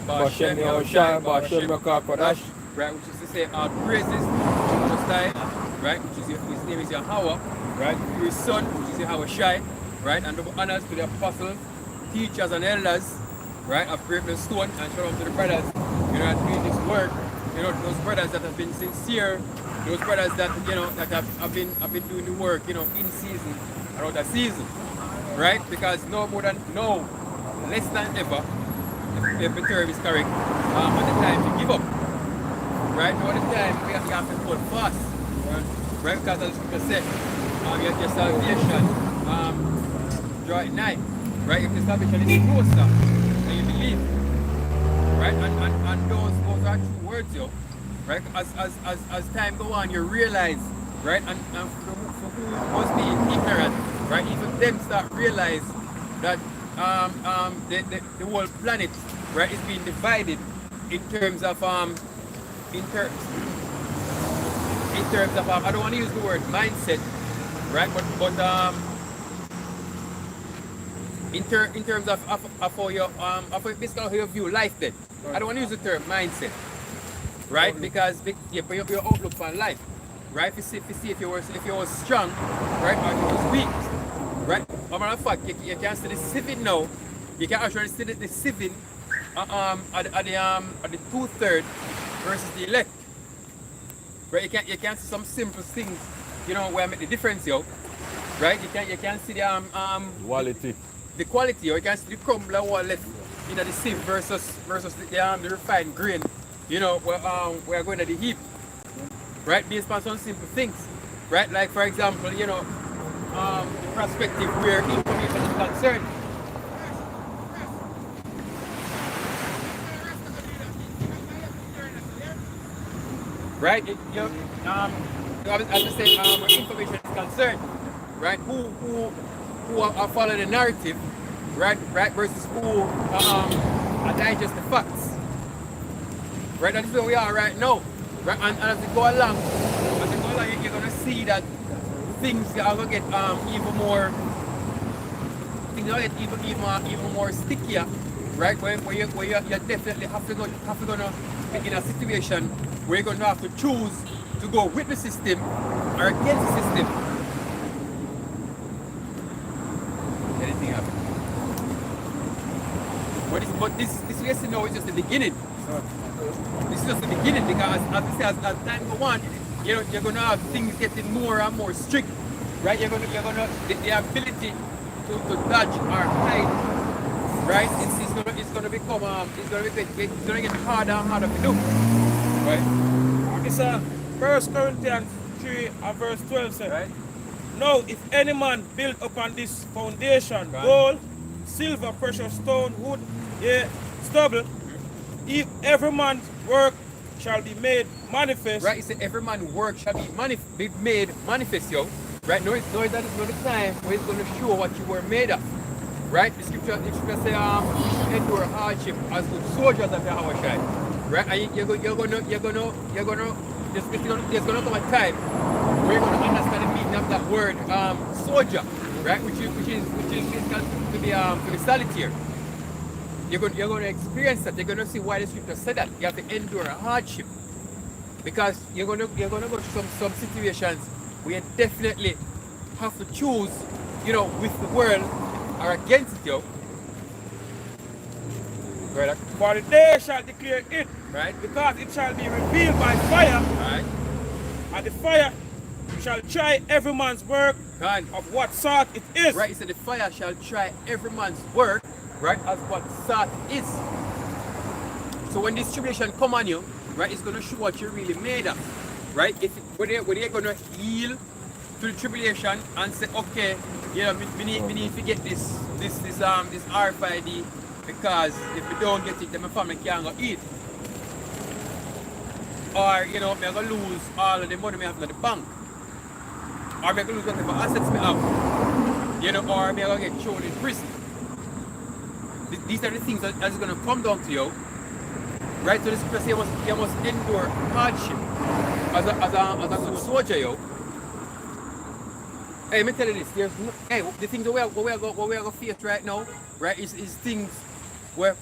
Bashem Yahushai, Bashem Yakodash. Right, which is to say all praises to the Most High, right, which is his name is Yahweh, right, through his son, which is Yahushai, right, and double honors to the apostles, teachers and elders, right, of Great Stone, and shout out to the brothers, you know, that doing this work, you know, those brothers that have been sincere, those brothers that, you know, that have been doing the work, you know, in season and out of season, right, because no more than, no less than ever, if the term is correct, at the time to give up. Right, now the time we have to hold fast, right? Because as the scripture said, your salvation, draw at night, right? If the salvation is closer, then you believe, right? And those are true words, yo, right? As time go on, you realize, right? And for who must be ignorant, right? Even them start realize that the whole planet, right, is being divided in terms of in terms of I don't want to use the word mindset, right? But in terms of how you basically how you view life, then I don't want to use the term mindset, right? Because your outlook on life, right? If you see if you were strong, right, or if you was weak, right? As a matter of fact, you can see the sieving now. You can actually see the sieving at the 2/3 versus the elect. Right? You can see some simple things, you know, where I make the difference, yo. Right? You can see the Quality. the quality, or you can see the crumbler wall left in the sieve versus the refined grain, you know, we're going to the heap. Right? Based on some simple things. Right? Like for example, you know, the perspective where information is concerned. Right? As I say, where information is concerned, right? Who are following the narrative, right? Right versus who are digest the facts. Right? That is where we are right now. Right? And as we go along, you're gonna see that things are gonna get even more. Things are gonna get even more stickier, right? Where you definitely have to gonna be in a situation where you're going to have to choose to go with the system or against the system. Anything happen? But this lesson now is just the beginning. This is just the beginning because as time goes on, you know, you're going to have things getting more and more strict, right? You're going to the ability to dodge or hide, right? It's going to become it's going to get harder and harder to do. Right. It's 1 Corinthians 3 and verse 12 says, right. Now if any man build upon this foundation, right, gold, silver, precious stone, wood, stubble, if every man's work shall be made manifest. Right, it's every man's work shall be made manifest, yo. Right, no, that is not the time where it's going to show what you were made of. Right, the scripture say, we should endure hardship as good soldiers of Yahushua. Right, and you're gonna there's gonna come a time where you're gonna understand the meaning of that word soldier, right? Which is to be solitaire. You're gonna experience that. You're gonna see why the scripture said that. You have to endure a hardship because you're gonna go through some situations where you definitely have to choose, you know, with the world or against it, yo. Right. For the day shall declare it, right? Because it shall be revealed by fire, right? And the fire shall try every man's work of what sort it is. Right, so the fire shall try every man's work, right, as what sort it is. So when this tribulation come on you, right, it's gonna show what you're really made of. Right? Whether you're gonna yield to the tribulation and say, okay, you know, we need to get this RFID. Because if we don't get it, then my family can't go eat. Or, you know, I'm going to lose all of the money I have in the bank. Or I'm going to lose whatever assets I have. You know, or I'm going to get thrown in prison. These are the things that is going to come down to you. Right? So this is because you must endure hardship as a good soldier, yo. Hey, let me tell you this. The things that we are going to face right now, right, is things where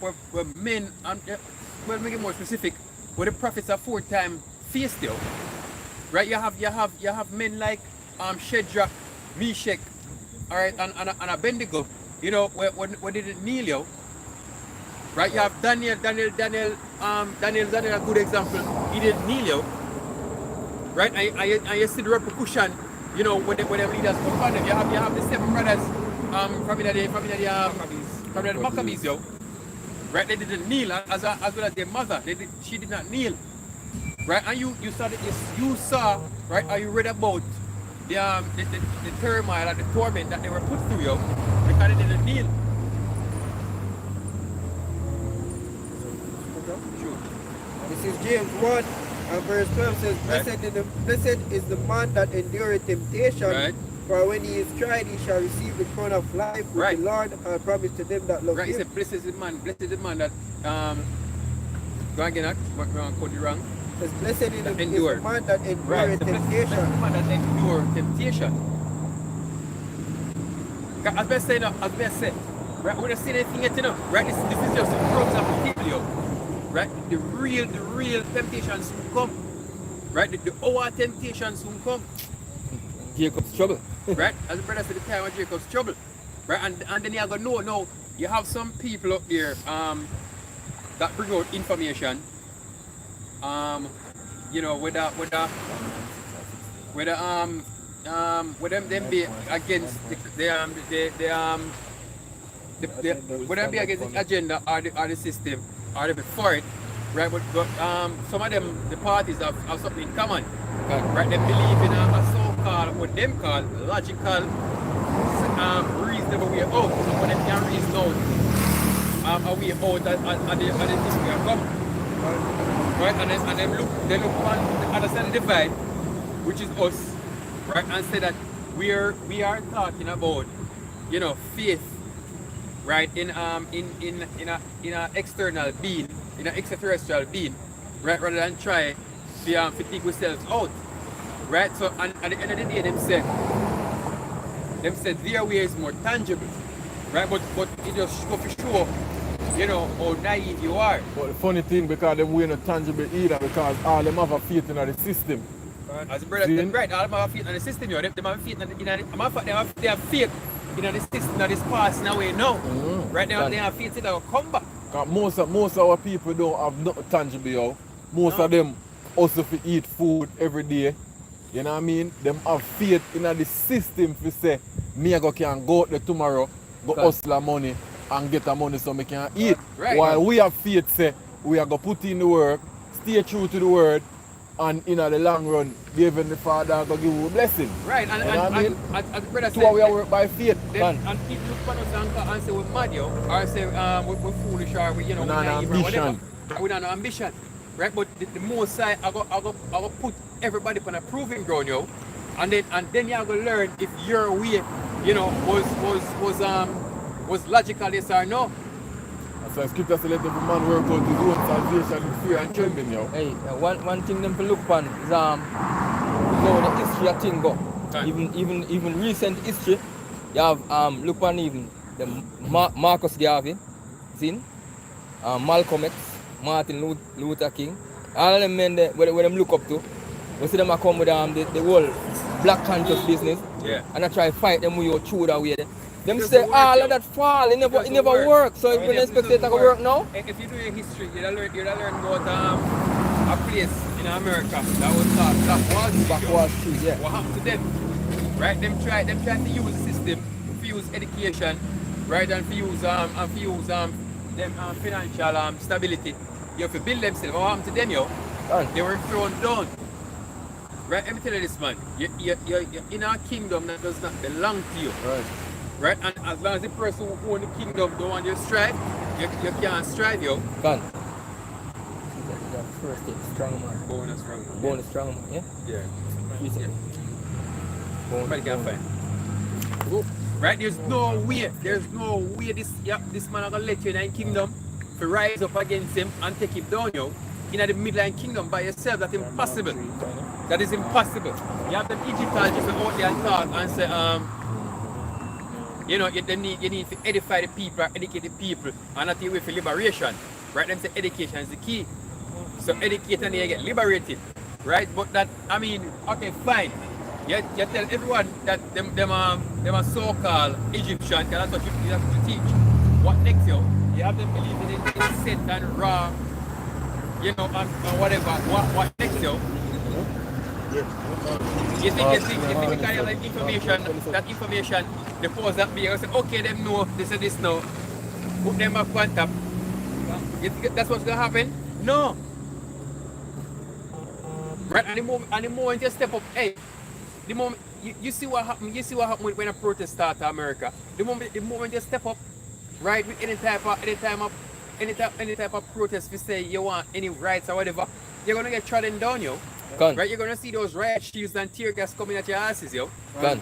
men and well, make it more specific, where the prophets are 4-time faced you, right? You have men like Shadrach, Meshach, all right, and Abednego, you know, where they didn't kneel you, right? You have Daniel, a good example. He didn't kneel you, right? And you see the repercussion, you know, when them leaders come on them. You have the 7 brothers from the Maccabees, yo. Right, they didn't kneel as well as their mother. She did not kneel. Right, and you saw, right, or you read about the turmoil and the torment that they were put through, yo, because they didn't kneel. Sure. This is James 1 and verse 12 says, Blessed is the man that endureth temptation, Right. for when he is tried, he shall receive the crown of life which Right. the Lord promised to them that love Right, he him. said, blessed is the man that go again, I'm going to quote you wrong. Says, Blessed is the endure. man that Right, endureth the blessed is the temptation. man that endure temptation. As I say, right, we don't see anything yet, you know. Right, this is just the crumbs of the table, yo. Right, the real temptations soon come. Right, the hour temptations soon come. Jacob's trouble. Right, as the brother said, the time of Jacob's trouble. Right, and then you go, no, you have some people up there that bring out information. You know, with them be against would them be against the agenda or the system or they be for it, right? But some of them, the parties have something in common, right? They believe in a so-called, what them call logical, reasonable way out. So when they can reason out a way out and the things we have come. Right, and then they look on the other side of the divide, which is us, right, and say that we are talking about, you know, faith, right, in a external being, in an extraterrestrial being, right, rather than try to take ourselves out, right. So and at the end of the day, them said their way is more tangible, right, but it just go for sure. You know, how naive you are. But the funny thing, because them way not tangible either, because all them have a faith in the system. As the brother said, right, all of them have faith in the system, you know, them have faith they have faith in the system that is passing away now. Right now, they have faith that will come back. Most of our people don't have nothing tangible, yo. Most of them also to eat food every day. You know what I mean? Them have faith in the system to say, me can go out there tomorrow, go hustle money and get the money so we can eat. Right. While we have faith say, we are going to put in the work, stay true to the word, and in the long run, the Heavenly Father will give you a blessing. Right, you know what I mean? as the brother So said, we are work by faith. and people look at us and say we're mad, yo, or say we're foolish, or we, you know, We we're don't have naive, or whatever. ambition. We don't have ambition. Right, but the more side, I go put everybody on a proving ground, yo, and then you're gonna learn if your way, you know, was logical, yes or no. So scripture says let every man work out his own salvation with fear and trembling, yo. Hey, one thing them to look upon is the history of thing go. Right. Even recent history, you have look upon even the Marcus Garvey, seen, Malcolm X, Martin Luther King, all of them men where them look up to. We see them a come with the whole black conscious business, Yeah. and I try to fight them with your through that way. Them Doesn't say work, all yo. of that fall, it never Doesn't work. work. So Right, if you yes, expect it it to doesn't work now, If you do your history, you'll learn about a place in America that was called Black Wall Street. yeah. What happened to them? Right? Them try to use the system, to use education, right, and to use them financial stability. You have to build themselves. What happened to them, yo? They were thrown down. Right? Let me tell you this, man. You're in a kingdom that does not belong to you. Right. Right? And as long as the person who owns the kingdom don't want you to strive, you can't strive, yo. Gone. First thing, strong man. Born a strong man. Born a strong man, yeah? Yeah. Yeah. Nobody can find. Right? There's no way this man are gonna let you in the kingdom to rise up against him and take him down, yo. In the midline kingdom by yourself, that's impossible. That is impossible. You have the Egyptians just out there and talk and say, you know, you need to edify the people, educate the people, and not away for liberation. Right? Them say education is the key. So educate and you get liberated. Right? But that, I mean, okay, fine. You tell everyone that them are so-called Egyptian, that's what you have to teach. What next, yo? You have them believe in set and raw, you know, and whatever. What next, yo? You think we can have like information, the powers that be, you say, okay, them know, they say this now, put them up on top. You think that's what's gonna happen? No. Right, and the moment you step up, hey, the moment you see what happened when a protest starts in America. The moment you step up, right, with any type of protest, we say you want any rights or whatever, you're gonna get trodden down, yo. Gun. Right, you're gonna see those riot shields and tear gas coming at your asses, yo. Gun.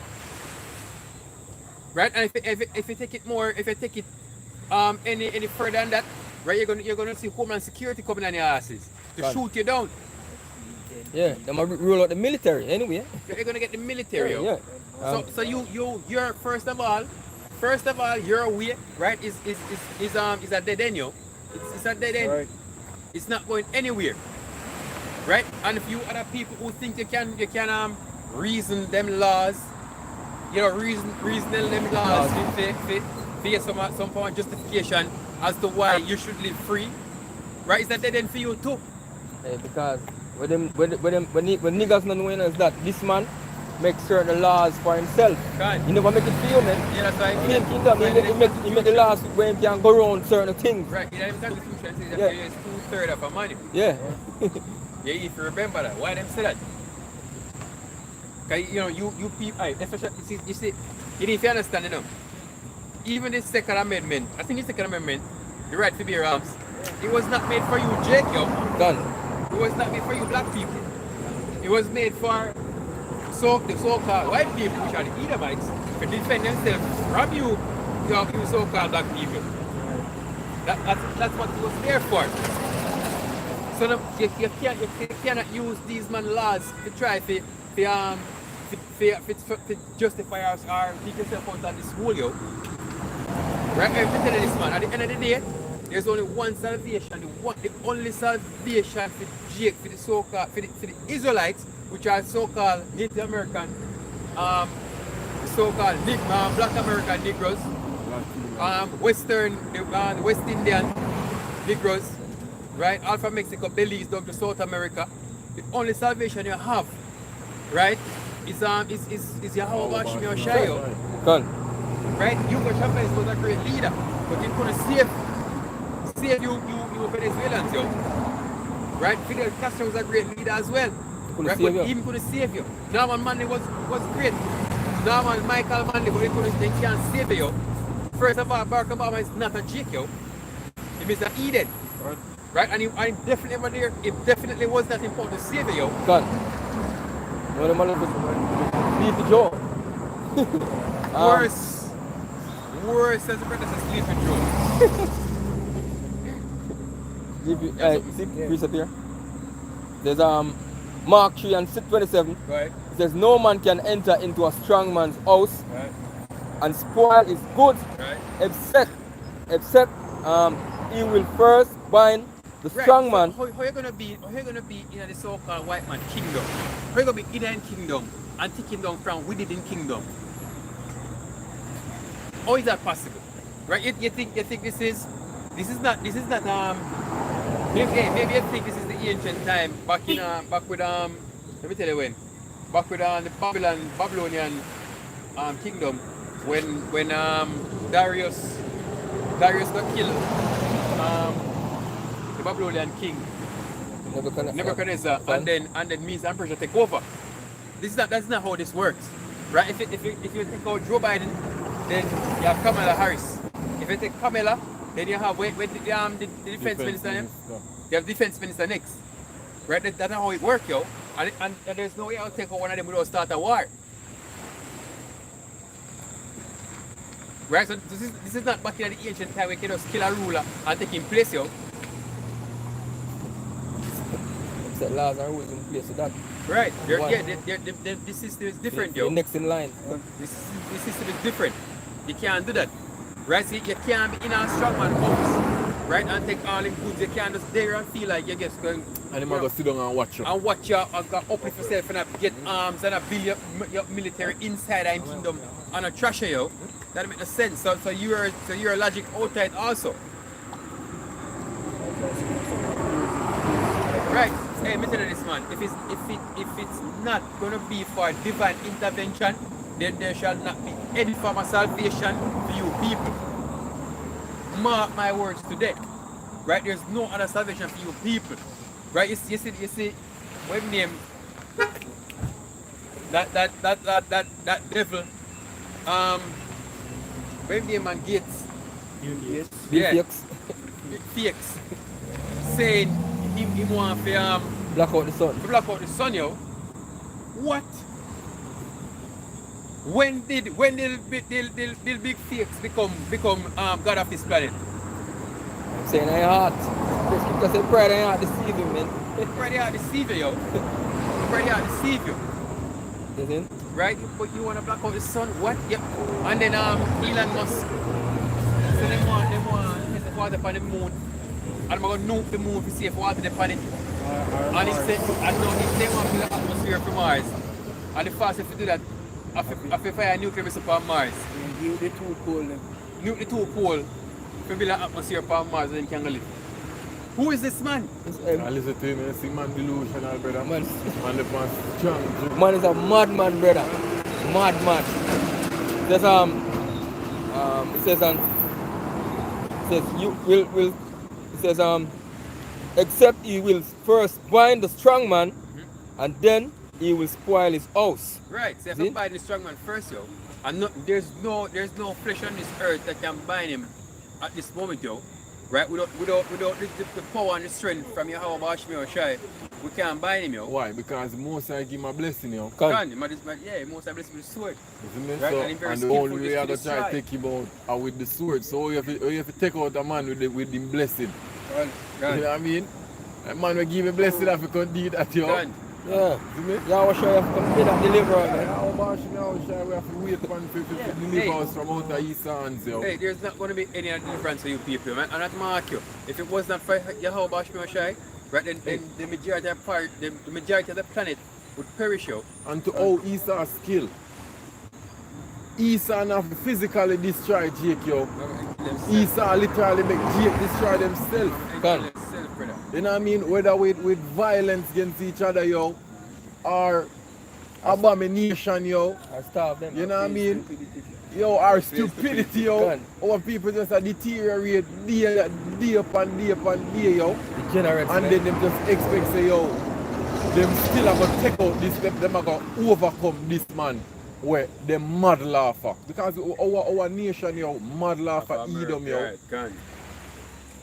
Right, and if you take it any further than that, right, you're gonna see Homeland Security coming on your asses to Gun. shoot you down. Yeah, they might roll out the military anyway. You're gonna get the military, yo. Yeah. So you're first of all, your way, right, is a dead end, yo. It's a dead end. Right. It's not going anywhere. Right? And if you other people who think you can reason them laws, you know, reason them laws to get some form of justification as to why you should live free, right? Is that dead end for you too? Yeah, because when niggas not knowing is that this man makes certain laws for himself. Right. He never make it for you, man. Yeah, that's right. Same kingdom, he make the laws where he can go around certain things. Right. Yeah, the Constitution says that Yeah. it's 2/3 of our money. Yeah. Yeah, if you remember that. Why them say that? Cause you know you people, especially you see, if you understand, you know, even the Second Amendment, I think the Second Amendment, the right to bear arms, it was not made for you, Jake, yo. Done. It was not made for you black people. It was made for the so-called white people, which are the Edomites, to defend themselves from you so-called black people. That's what it was there for. So no, you cannot use these man laws to try to justify us or take yourself out of this hole, yo. Right? I'm telling this man, at the end of the day, there's only one salvation, the only salvation for Jake, for the so-called, for the Israelites, which are so-called Native American, so-called Black American Negroes, the West Indian Negroes, right? All from Mexico, Belize down to South America. The only salvation you have, right, is Yahweh Hashem Yoshayo. Done. Right? Hugo Chavez was a great leader, but he couldn't save you Venezuelans, yo. Right? Fidel Castro was a great leader as well. Right? But he couldn't save you. Norman Manley was great. Norman Michael Manley, but they can't save you. First of all, Barack Obama is not a Jake, yo. He is an Eden. Right? And he definitely were there. It definitely was that important to save you. Done. No, the man was Sleepy Joe. Worse as the brother says Sleepy Joe. Please up here. There's Mark 3 and 6:27. Right. It says no man can enter into a strong man's house Right. and spoil his goods Right. except he will first bind the strong man. How you gonna be in the so-called white man kingdom? How you gonna be in a kingdom and taking down from within kingdom? How is that possible? Right? You think this is not maybe you think this is the ancient time back with let me tell you when. Back with the Babylonian kingdom when Darius got killed. The Babylonian king Nebuchadnezzar and then Medes and Persia take over. That's not how this works. Right? If you take out Joe Biden, then you have Kamala Harris. If you take Kamala, then you have the defense minister. You have defense minister next. Right? That's not how it works, yo. And there's no way I'll take out one of them without start a war. Right? So this is not back in the ancient time where you can just kill a ruler and take him place, yo. Set laws and rules in place with that. Right. The system is different, yo. The next in line. This system is different. You can't do that. Right? So you can't be in a strong man house. Right? And take all them goods. You can't just there and feel like you're just going. And him a go sit down and watch you. And watch you and go uplift yourself and get arms and build your military inside our kingdom and a trash you. That makes no sense. So you're logic outside also. Right. Hey, me tell you this, man. If it's not gonna be for divine intervention, then there shall not be any form of salvation for you people. Mark my words today. Right? There's no other salvation for you people. Right? You see, what name? That devil. What name man Gates? Yes. Yeah. Fakes. Saying he want to Black out the sun. block out the sun, yo. What? When did the big fakes become God of this planet? I'm saying I heart. Just keep saying pride and heart deceive him, man. Pride out deceive you, yo. Pride out deceive you. You see? Right? But you want to block out the sun? What? Yep. And then Elon Musk. So they want water upon the moon. And I'm going to nuke the moon to see if water upon it. And he said, I know they want to build an atmosphere for Mars. And the fastest to do that, I feel fire nuclear missile upon Mars. Nuke the two pole. Nuke the two pole to build an atmosphere upon Mars and then can live. Who is this man? I listen to him and see man delusional, brother. Man. Man, the man strong. Man is a madman, brother. Madman. There's it says you will it says except he will first bind the strong man and then he will spoil his house. Right, so if See? I bind the strong man first, yo, and there's no flesh on this earth that can bind him at this moment, yo. Right? Without the power and the strength from your how bash me or shy, we can't bind him, yo. Why? Because most I give him a blessing, yo. Can yeah, most I bless with the sword. You see me? Right, So, and he very and the skillful only way I to go try to destroy. take him out are with the sword. So you have to take out a man with him blessing. You know what I mean? A man will give a blessing if you can't do that, yo. Can. Yeah. See me? Yeah, I sure you have to come and deliver, man. How much now, shy? We have to wait for him to deliver us from out of his hands, yo. Hey, there's not going to be any difference for you people, man. And I'm mark you. If it was not for Yahweh Bash me or shy, right, then the majority of the planet would perish, yo. And to how Esau skill. Esau not physically destroy Jake, yo. Esau literally make Jake destroy themselves. Can. You know what I mean? Whether with violence against each other, yo, or abomination, yo. I starve them. You know what I mean? Yo, our stupidity, yo. Our people just deteriorate day upon day upon day, yo. Degenerates, And then them just expect say, yo, them still are gonna take out this, them are gonna overcome this man where them mad laugher. Because our nation, yo, mad laugher Edom, yo. Right, can.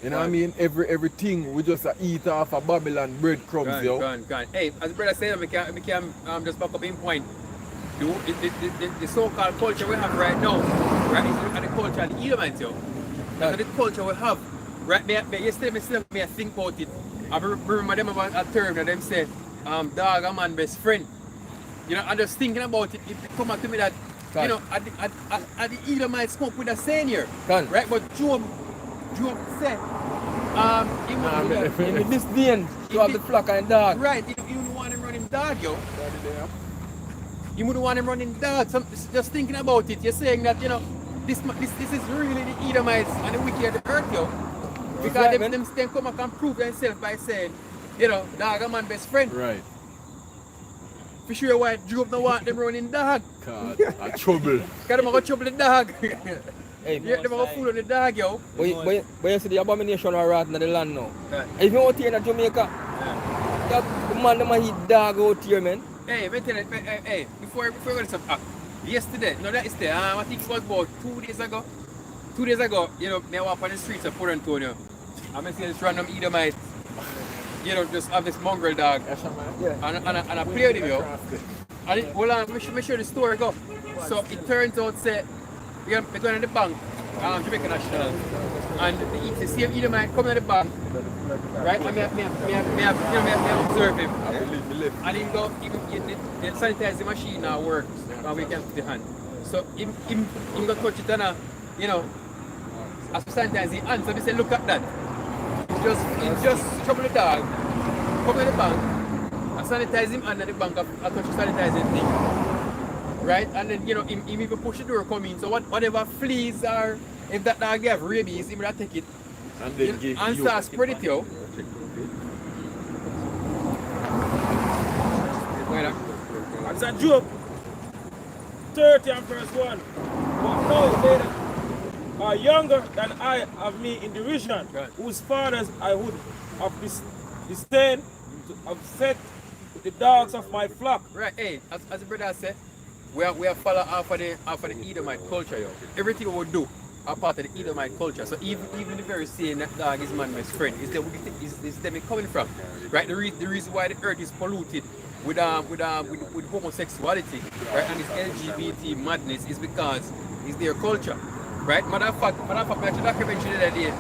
You know what I mean? Everything we just eat off of Babylon breadcrumbs, yo. Can. Hey, as the brother said, we can just back up in point. The so-called culture we have right now, right, is the culture of the Edomites, yo. That's the culture we have. Right, yesterday I think about it. I remember them about a term that them said, dog a man best friend. You know, I'm just thinking about it, it come out to me that, you know, at the Edomites come up with a saying here. Right, but Job said, in this day, you have the flock and dog. right, you wouldn't want him running dog, yo. You wouldn't want him running dog. Just thinking about it, you're saying that, you know, this is really the Edomites and the wicked of the earth, yo. Because right, them come up and prove themselves by saying, you know, dog a man best friend. Right. For sure why Job don't want them running dog. God, a trouble. Because them are going to trouble the dog. Hey, Yeah, them are going to fool on the dog, yo. but you see the abomination are right in the land now. Right. If you out here in Jamaica, the man them a eat dog out here, man. Hey, wait till hey, before we go to some yesterday, no that is there, I think it was about 2 days ago. 2 days ago, you know, I walk on the streets of Port Antonio. I'm see this random Edomite, you know, just have this mongrel dog. Yeah. And I play with him, yo. And hold on, make sure the story go. So it turns out, say, we're going to the bank, Jamaica National, and the same Edomite come to the bank, right? And me observe him. And he go, the sanitizer machine now works, and we can put the hand. So him got touch it and you know, as sanitize the hand. So we say look at that. It just trouble the dog, come to the bank, and sanitize him under the bank I touch the sanitizing thing. Right? And then you know him even push the door come in. So whatever fleas or if that dog have rabies, he will take it And then give and you. start spread it yo. It's a joke. 30 and verse 1. But now they that are younger than I of me in derision, Right. whose fathers I would have disdained to have set the dogs of my flock. Right, hey, as the brother said, we are follow after the Edomite culture, yo. Everything we do are part of the Edomite culture. So even the very saying that dog is man best friend is them it coming from. Right? The reason why the earth is polluted with homosexuality, right, and this LGBT madness is because it's their culture. Right? Matter of fact, I actually documentary the other day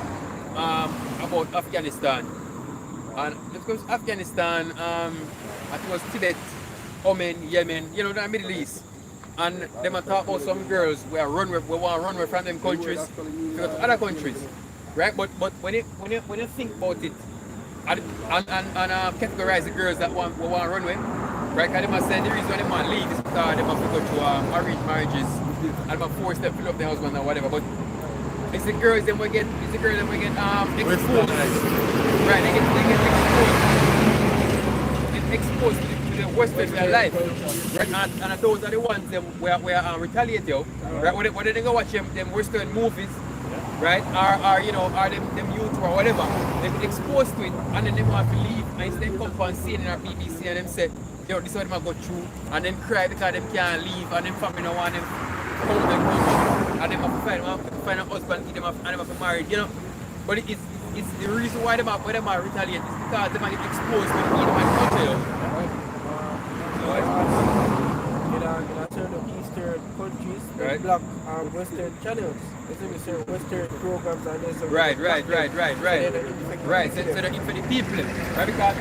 about Afghanistan. And of course Afghanistan, I think it was Tibet, Oman, Yemen, you know, the Middle East. And them are talk about some girls we want to run away from them countries to go to other countries. Right? But when you think about it and categorize the girls that want to run away, right? Because they must say the reason why they want to leave is because they must go to arranged marriages and they must force them to fill up their husband or whatever. But it's the girls that we get exposed. Right, they get exposed to the Western way of life. Right? And those are the ones that we are retaliate, yo. Right? When they go watch them Western movies, right? Or you know, or them youth or whatever, they get exposed to it and then they want to leave and instead come and see it in our BBC and them say, yo, this is what they go through and then cry because they can't leave and them family don't want them home their country and them have to find a husband and them have to marry, you know. But it's the reason why they are retaliate is because they might get exposed to the Edomite culture, yo. In certain eastern countries, they Right. block western channels. There's certain western programs and there's some Right. So Right. they're So they're for the people, right? Because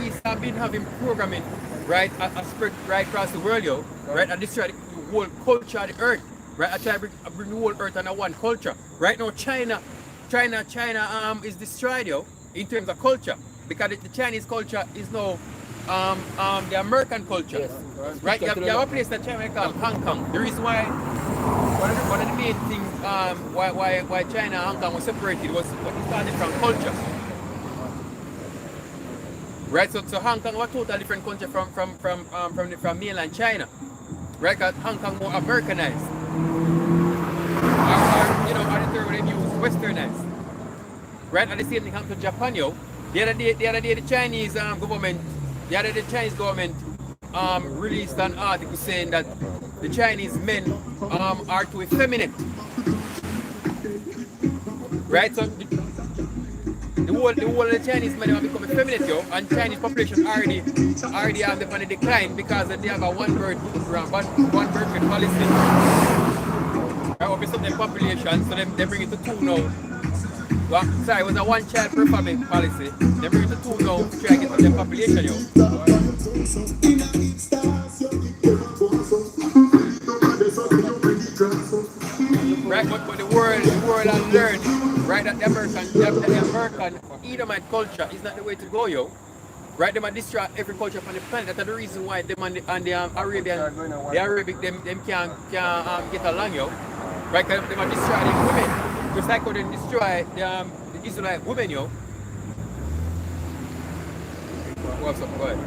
East have been having programming, right, spread right across the world, yo, right, and destroy the whole culture of the earth, right? I try to bring the whole earth under one culture. Right now, China is destroyed, yo, in terms of culture, because the Chinese culture is now the American culture. Yes. Right? You have a place that China called Hong Kong. The reason why one of the main things why China and Hong Kong was separated was what it started from culture. Right? So Hong Kong was a totally different culture from mainland China. Right? Because Hong Kong more Americanized. Or the term they use westernized. Right? And the same thing happened to Japan, yo. The other day the Chinese government released an article saying that the Chinese men are too effeminate. Right? So the whole of the Chinese men have become effeminate, yo, and Chinese population already have them on a decline because they have a one bird policy. Right? Up to their population, so they bring it to 2 now. Well, sorry, it was a one child per family policy. They bring it to 2 now to try to get to their population, yo. Right, but the world has learned, right, that the American Edomite culture is not the way to go, yo. Right, they might destroy every culture on the planet. That's the reason why them and the Arabic them can't get along, yo. Right, because they might destroy the women. Just like how they destroy the Israelite women, yo. What's up? Go ahead.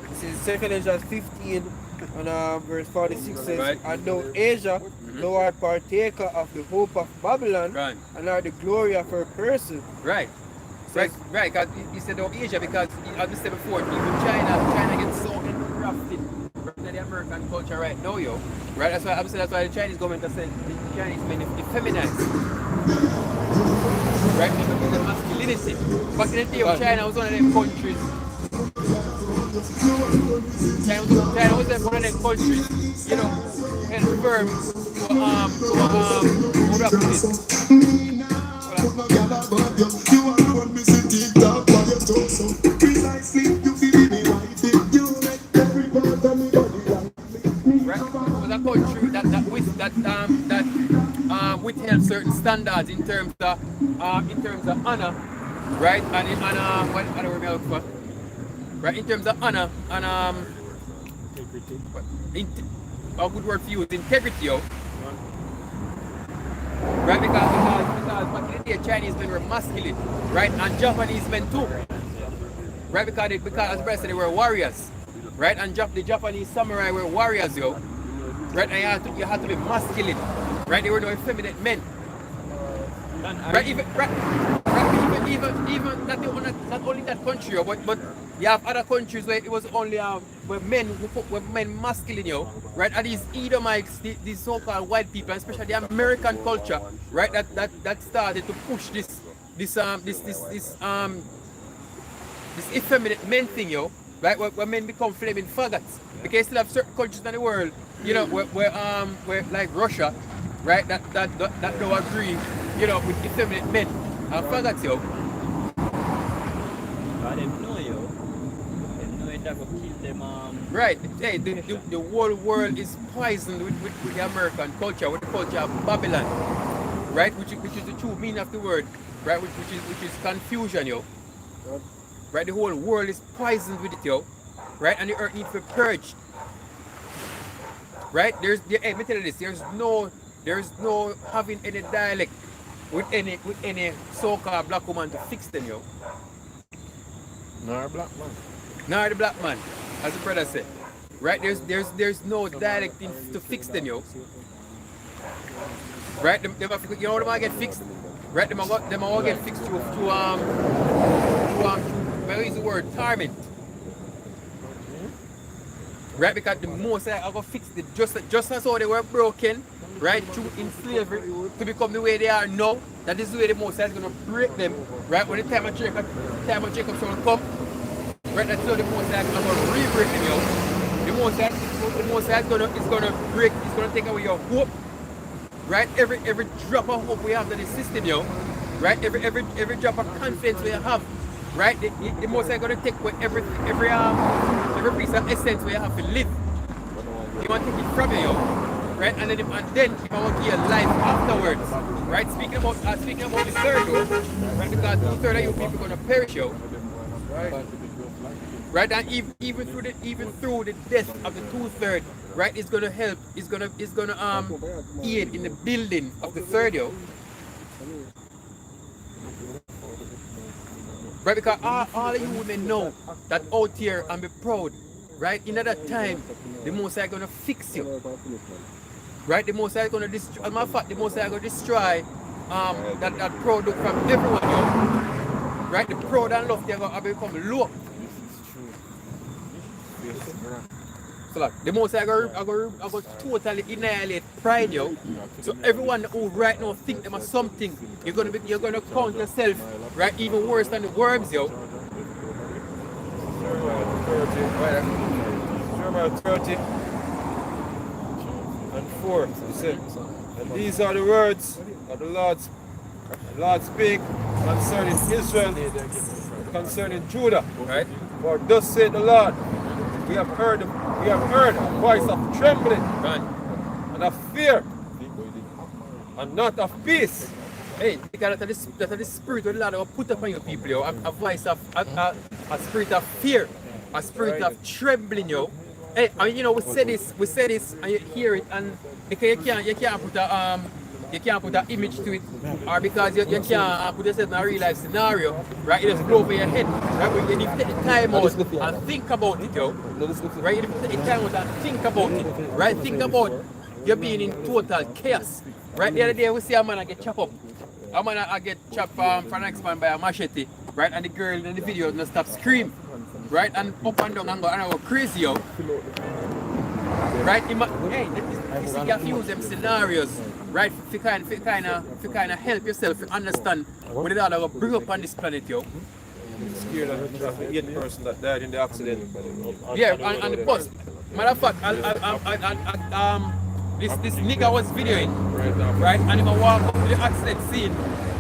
This is 2 Asia 15 and verse 46 says, Right. And now Asia, thou art partaker of the hope of Babylon, Right. and are the glory of her person. Right. Right, because he said of Asia because, as we said before, even China gets so engrafted in the American culture right now, yo. Right, that's why the Chinese government has said the Chinese men effeminized. Right, because of the masculinity. Back in the day of China was one of them countries. China was one of them countries, you know, and firm to certain standards in terms of honor, right? And in honor, what other word I look for? Right, in terms of honor and a good word for you is integrity, yo. Right, because back in the day, Chinese men were masculine, right, and Japanese men too, right, because as I said, they were warriors, right, and the Japanese samurai were warriors, yo, right, and you had to be masculine, right, they were no effeminate men, right, even not only that country, yo, but you have other countries where it was only where men masculine, yo, right? And these Edomites, these so-called white people, and especially the American culture, right? That started to push this effeminate men thing, yo, right? Where men become flaming faggots. Because you still have certain countries in the world, you know, where like Russia, right? That don't agree, you know, with effeminate men and faggots, yo. But them know you. Them know it that will kill them. Right. Hey, the whole world is poisoned with the American culture, with the culture of Babylon, right? Which is the true meaning of the word, right? Which is confusion, yo. Right. The whole world is poisoned with it, yo. Right. And the earth needs to be purged. Right. Hey, let me tell you this. There's no having any dialect with any so-called black woman to fix them, yo. Nor black man. Nor the black man, as the brother said. Right? There's no dialect to fix them, yo. Right? You know what they get fixed? Right? Them all get fixed to where is the word? Torment. Right? Because the most I go fix it just as how they were broken, right? In slavery to become the way they are now. That is the way the Most High is going to break them, right? When the time of Jacob shall come, right? That's how the Most High is going to re-break them, yo. The Most High is going to break, it's going to take away your hope, right? Every drop of hope we have in the system, yo, right? Every drop of confidence we have, right? The Most High is going to take away every piece of essence we have to live. He want to take it from you, yo. Right, and then if I want to give you life afterwards, right? Speaking about the third, yo, right? Because the third of you people are gonna perish, yo. Right, and even through the death of the 2/3, right? It's gonna help. It's gonna aid in the building of the third, yo. Right, because all of you women know that out here and be proud, right? In that time, the Most High gonna fix you. Right, the Most High is going to destroy. As a matter of fact, the Most High is going to destroy that product from everyone, yo. Right, the proud and love they are going to become low. So like, the Most High is going to totally annihilate pride, yo. So everyone who right now think them as something, you're going to count yourself, right, even worse than the worms, yo. Jeremiah 30. And 4, he said, and these are the words of the Lord speak concerning Israel, concerning Judah. Right? For thus said the Lord, we have heard a voice of trembling, Right. and of fear, and not of peace. Hey, because that is the spirit of the Lord will put upon your people, yo. A voice of a spirit of fear, a spirit of trembling, yo. Hey, I mean, you know, we say this, and you hear it, and because you can't put an image to it, or because you can't put yourself in a real life scenario, right? You just go over your head, right? But you need to take the time out and think about it, yo. Right? You need to take the time out and think about it, right? Think about you being in total chaos, right? The other day we see a man get chopped up. A man get chopped from an ex-man by a machete, right? And the girl in the video doesn't stop screaming. Right, and up and down and go crazy, yo. Right, hey, you see, you use them scenarios, right, to kind of help yourself to understand what it all will bring up on this planet, yo. Scared of the 8th person that died in the accident. Yeah, and the bus. Matter of fact, this nigga was videoing, right, and he walk up to the accident scene.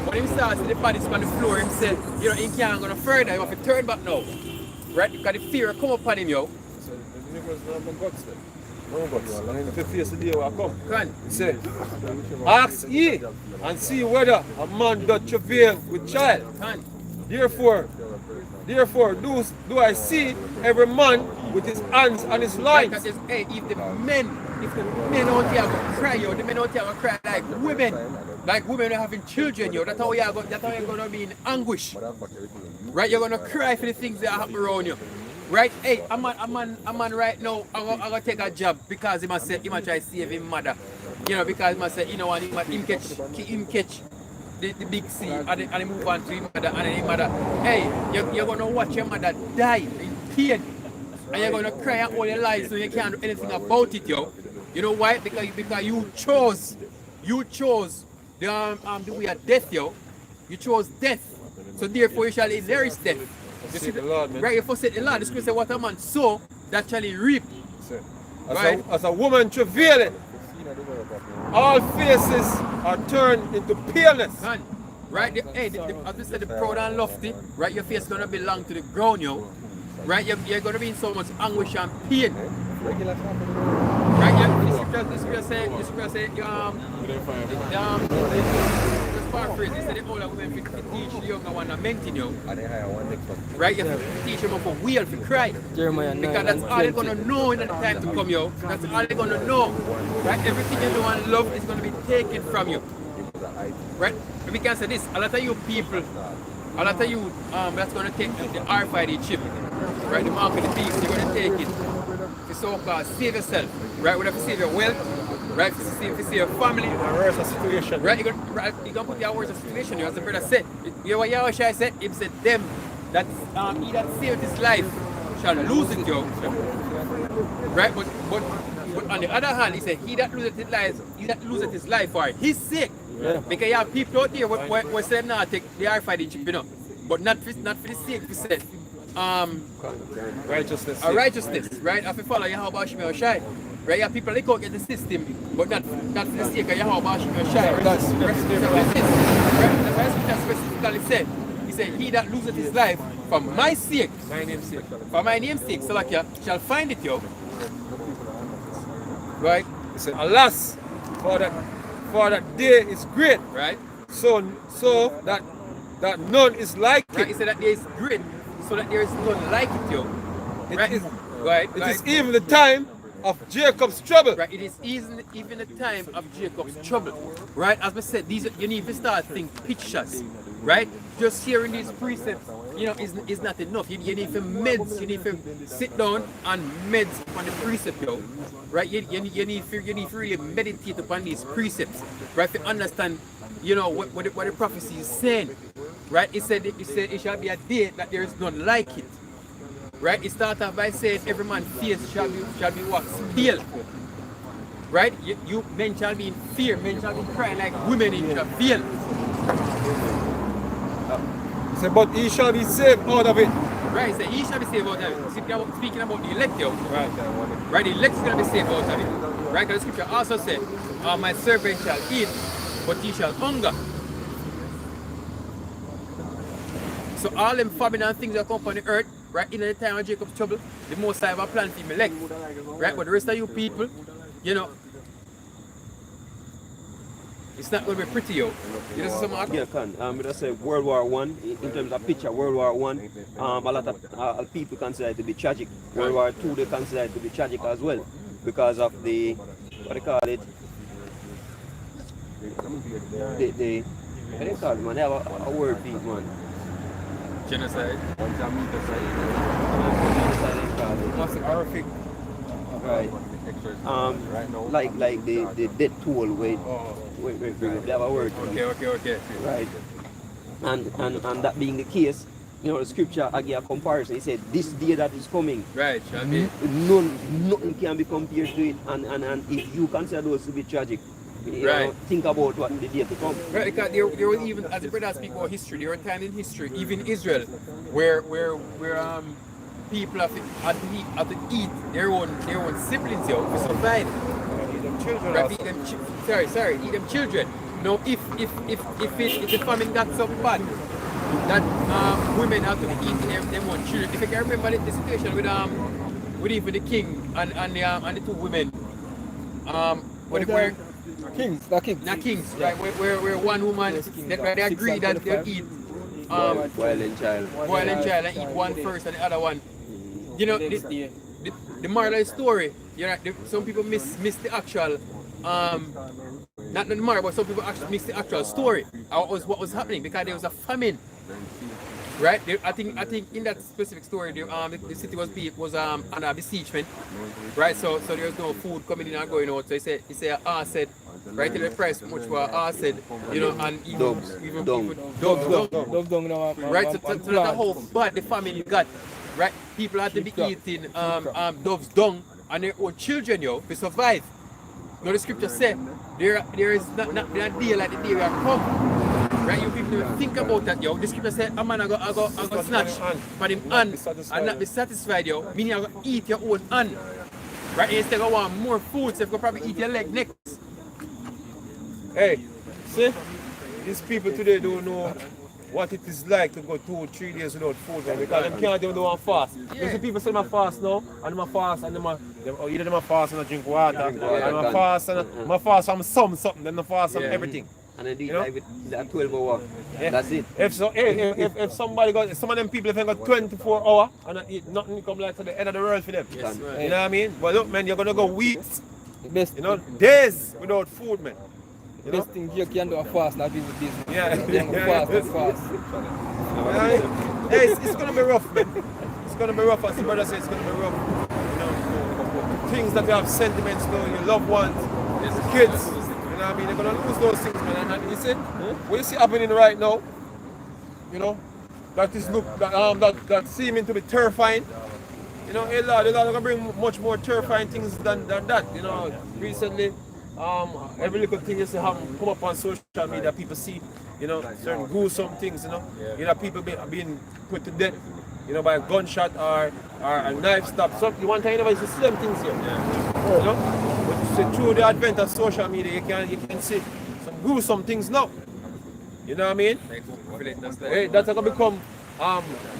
When he starts to the bodies on the floor, he said, you know, he can't go no further, you have to turn back now. Right, because the fear come upon him, yo. So the niggas not my guts then. No, but if you face the day will come. Can. He said, ask ye and see whether a man doth travail with child. Can. Therefore, do I see every man with his hands on his Like loins. that is, hey, if the men out here go cry, yo, the men out here go cry like women are having children, yo, that's how you're gonna be in anguish. Right? You're gonna cry for the things that happen around you. Right? Hey, a man right now, I'm gonna take a job because he must try to save his mother. You know, because he must say, you know, and him catch the big C and he move on to his mother and then his mother. Hey, you're gonna watch your mother die in pain. And you're gonna cry out all your life so you can't do anything about it, yo. You know why? Because you chose the way of death, yo. You chose death. So therefore you shall inherit death. You see the Lord, man. right, you forsake the Lord. The scripture say what a man sow, that shall he reap. Right. As a woman travailing, all faces are turned into paleness. Man, right? As we said, the proud and lofty, right? Your face gonna belong to the ground, yo. Right? You're gonna be in so much anguish and pain. Right? The scripture say, just paraphrase, they say the older women fit to teach the younger one a mentor, yo. Right? You have to teach them up for wheel, for cry. Jeremiah 9 Because that's and all they're 20. gonna know in the time to come, yo. That's all they're gonna know. Right? Everything you know and love is gonna be taken from you. Right? We can say this, a lot of you people, a lot of you that's gonna take the RFID chip, right? The mark of the beast, you're gonna take it to so-called save yourself, right? Whether to save your wealth, right? To save your family. Reverse the situation. Right? You're gonna put your words in situation, as the brother said. You know what Yahushua said? He said them that he that saved his life shall lose it, yo. Right? But on the other hand, he said he that loseth his life for his sake. Yeah. Because you have people out there who say them not take the RFID chip, you know. But not for the sake, he said. Righteousness. Righteousness, right? If you follow Yahweh Shemi Oshai, right? You have people that can't get the system, but not for the sake of Yahweh Shemi Oshai. That's That's why Scripture specifically said, he said, he that loseth his life for my sake, for my name's sake, so like you shall find it, yo. Right? He said, alas, for that day is great, Right? so that none is like Right? He it. said that there is great, so that there is none like it, yo. It Right? is- Right? It Right. is even the time of Jacob's trouble. Right, it is even the time of Jacob's trouble. Right, as I said, you need to start thinking pictures. Right, just hearing these precepts, you know, is not enough. You need to meds. You need to sit down and meds on the precept, yo. Right, you need to really meditate upon these precepts. Right, to understand, you know, what the prophecy is saying. Right, it said it shall be a day that there is none like it. Right? It starts off by saying every man's face shall be what? Pale. Right? You men shall be in fear, men shall be crying like women in travail. He said, but he shall be saved out of it. Right? So he shall be saved out of it. Speaking about the elect, yo. Right. Right? The elect is gonna be saved out of it. Right? Because the scripture also said, my servant shall eat, but he shall hunger. So all them famine and things that come upon the earth, right, in the time of Jacob's trouble, the most I have a plan for him elect. Right? But the rest of you people, you know, it's not going to be pretty, yo. You know something? Yeah, can. But I say World War One in terms of picture. World War One, a lot of people consider it to be tragic. World War Two, they consider it to be tragic as well because of the what they call it. What they call it, man. They have a word for it, man. Genocide. What's the horrific? Right. Like the death toll wait, they have a word for it. Okay. Right. And that being the case, you know, the scripture I give a comparison. It said, this day that is coming, Right, shall be. nothing can be compared to it. And if you consider those to be tragic, you Right. know, think about what the day to come. Right, because there was even, as the brothers speak about history, there were times in history, even Israel, where people have to eat their own siblings, yo, to survive. Right, eat them children. Now, if the famine got so bad that women have to be eating them own children. If you can remember the situation with with even the king and the two women. Where Kings, the kings. not kings, right? Where one woman they agree that they eat Violent child. boiling child and eat one first and the other one. You know the moral of the story. You know, some people miss the actual not the moral, but some people actually miss the actual story. What was happening because there was a famine. Right? I think in that specific story, the city was under besiegement. Right? So there was no food coming in and going out. So he said said right till the price much for said, you know, and even Dung. dogs. Don't know. Right? So that's how bad the famine got. Right? People had to be eating dove's dung and their own children, to survive. Now the scripture said there is not a day like the day we are come. Right, you people don't think about that, The scripture said a man I go snatch for him hand and not be satisfied, Meaning I go eat your own hand. Right, instead of want more food, so you go probably eat your leg next. Hey, see, these people today don't know what it is like to go 2-3 days without food, man, because them can't even do one fast. You see people say them a fast now, and them a fast, and either them a fast and a drink water, and them a fast and a fast from something, then a fast from everything. And then they like with that 12-hour. Yeah. That's it. If somebody got, some of them people if they got 24 hours and not eat nothing, come like to the end of the world for them. Yes, You right. know what I mean? But look, man, you're gonna go weeks, Best, days without food, man. best thing you can do a fast, not visit business. Yeah. Fast. Hey, it's gonna be rough, man. It's gonna be rough, as the brother says, it's gonna be rough. You know, things that you have sentiments to, your loved ones, your kids. You know what I mean? They're gonna lose those things, man. And you see, what you see happening right now, that is that seeming to be terrifying. You know, a lot gonna bring much more terrifying things than that. You know, recently, every little thing you see come up on social media, people see, certain gruesome things. People being put to death, by a gunshot or a knife stab. So you want to see the same things here. You know. But through the advent of social media, you can see some gruesome things now. You know what I mean? That's gonna become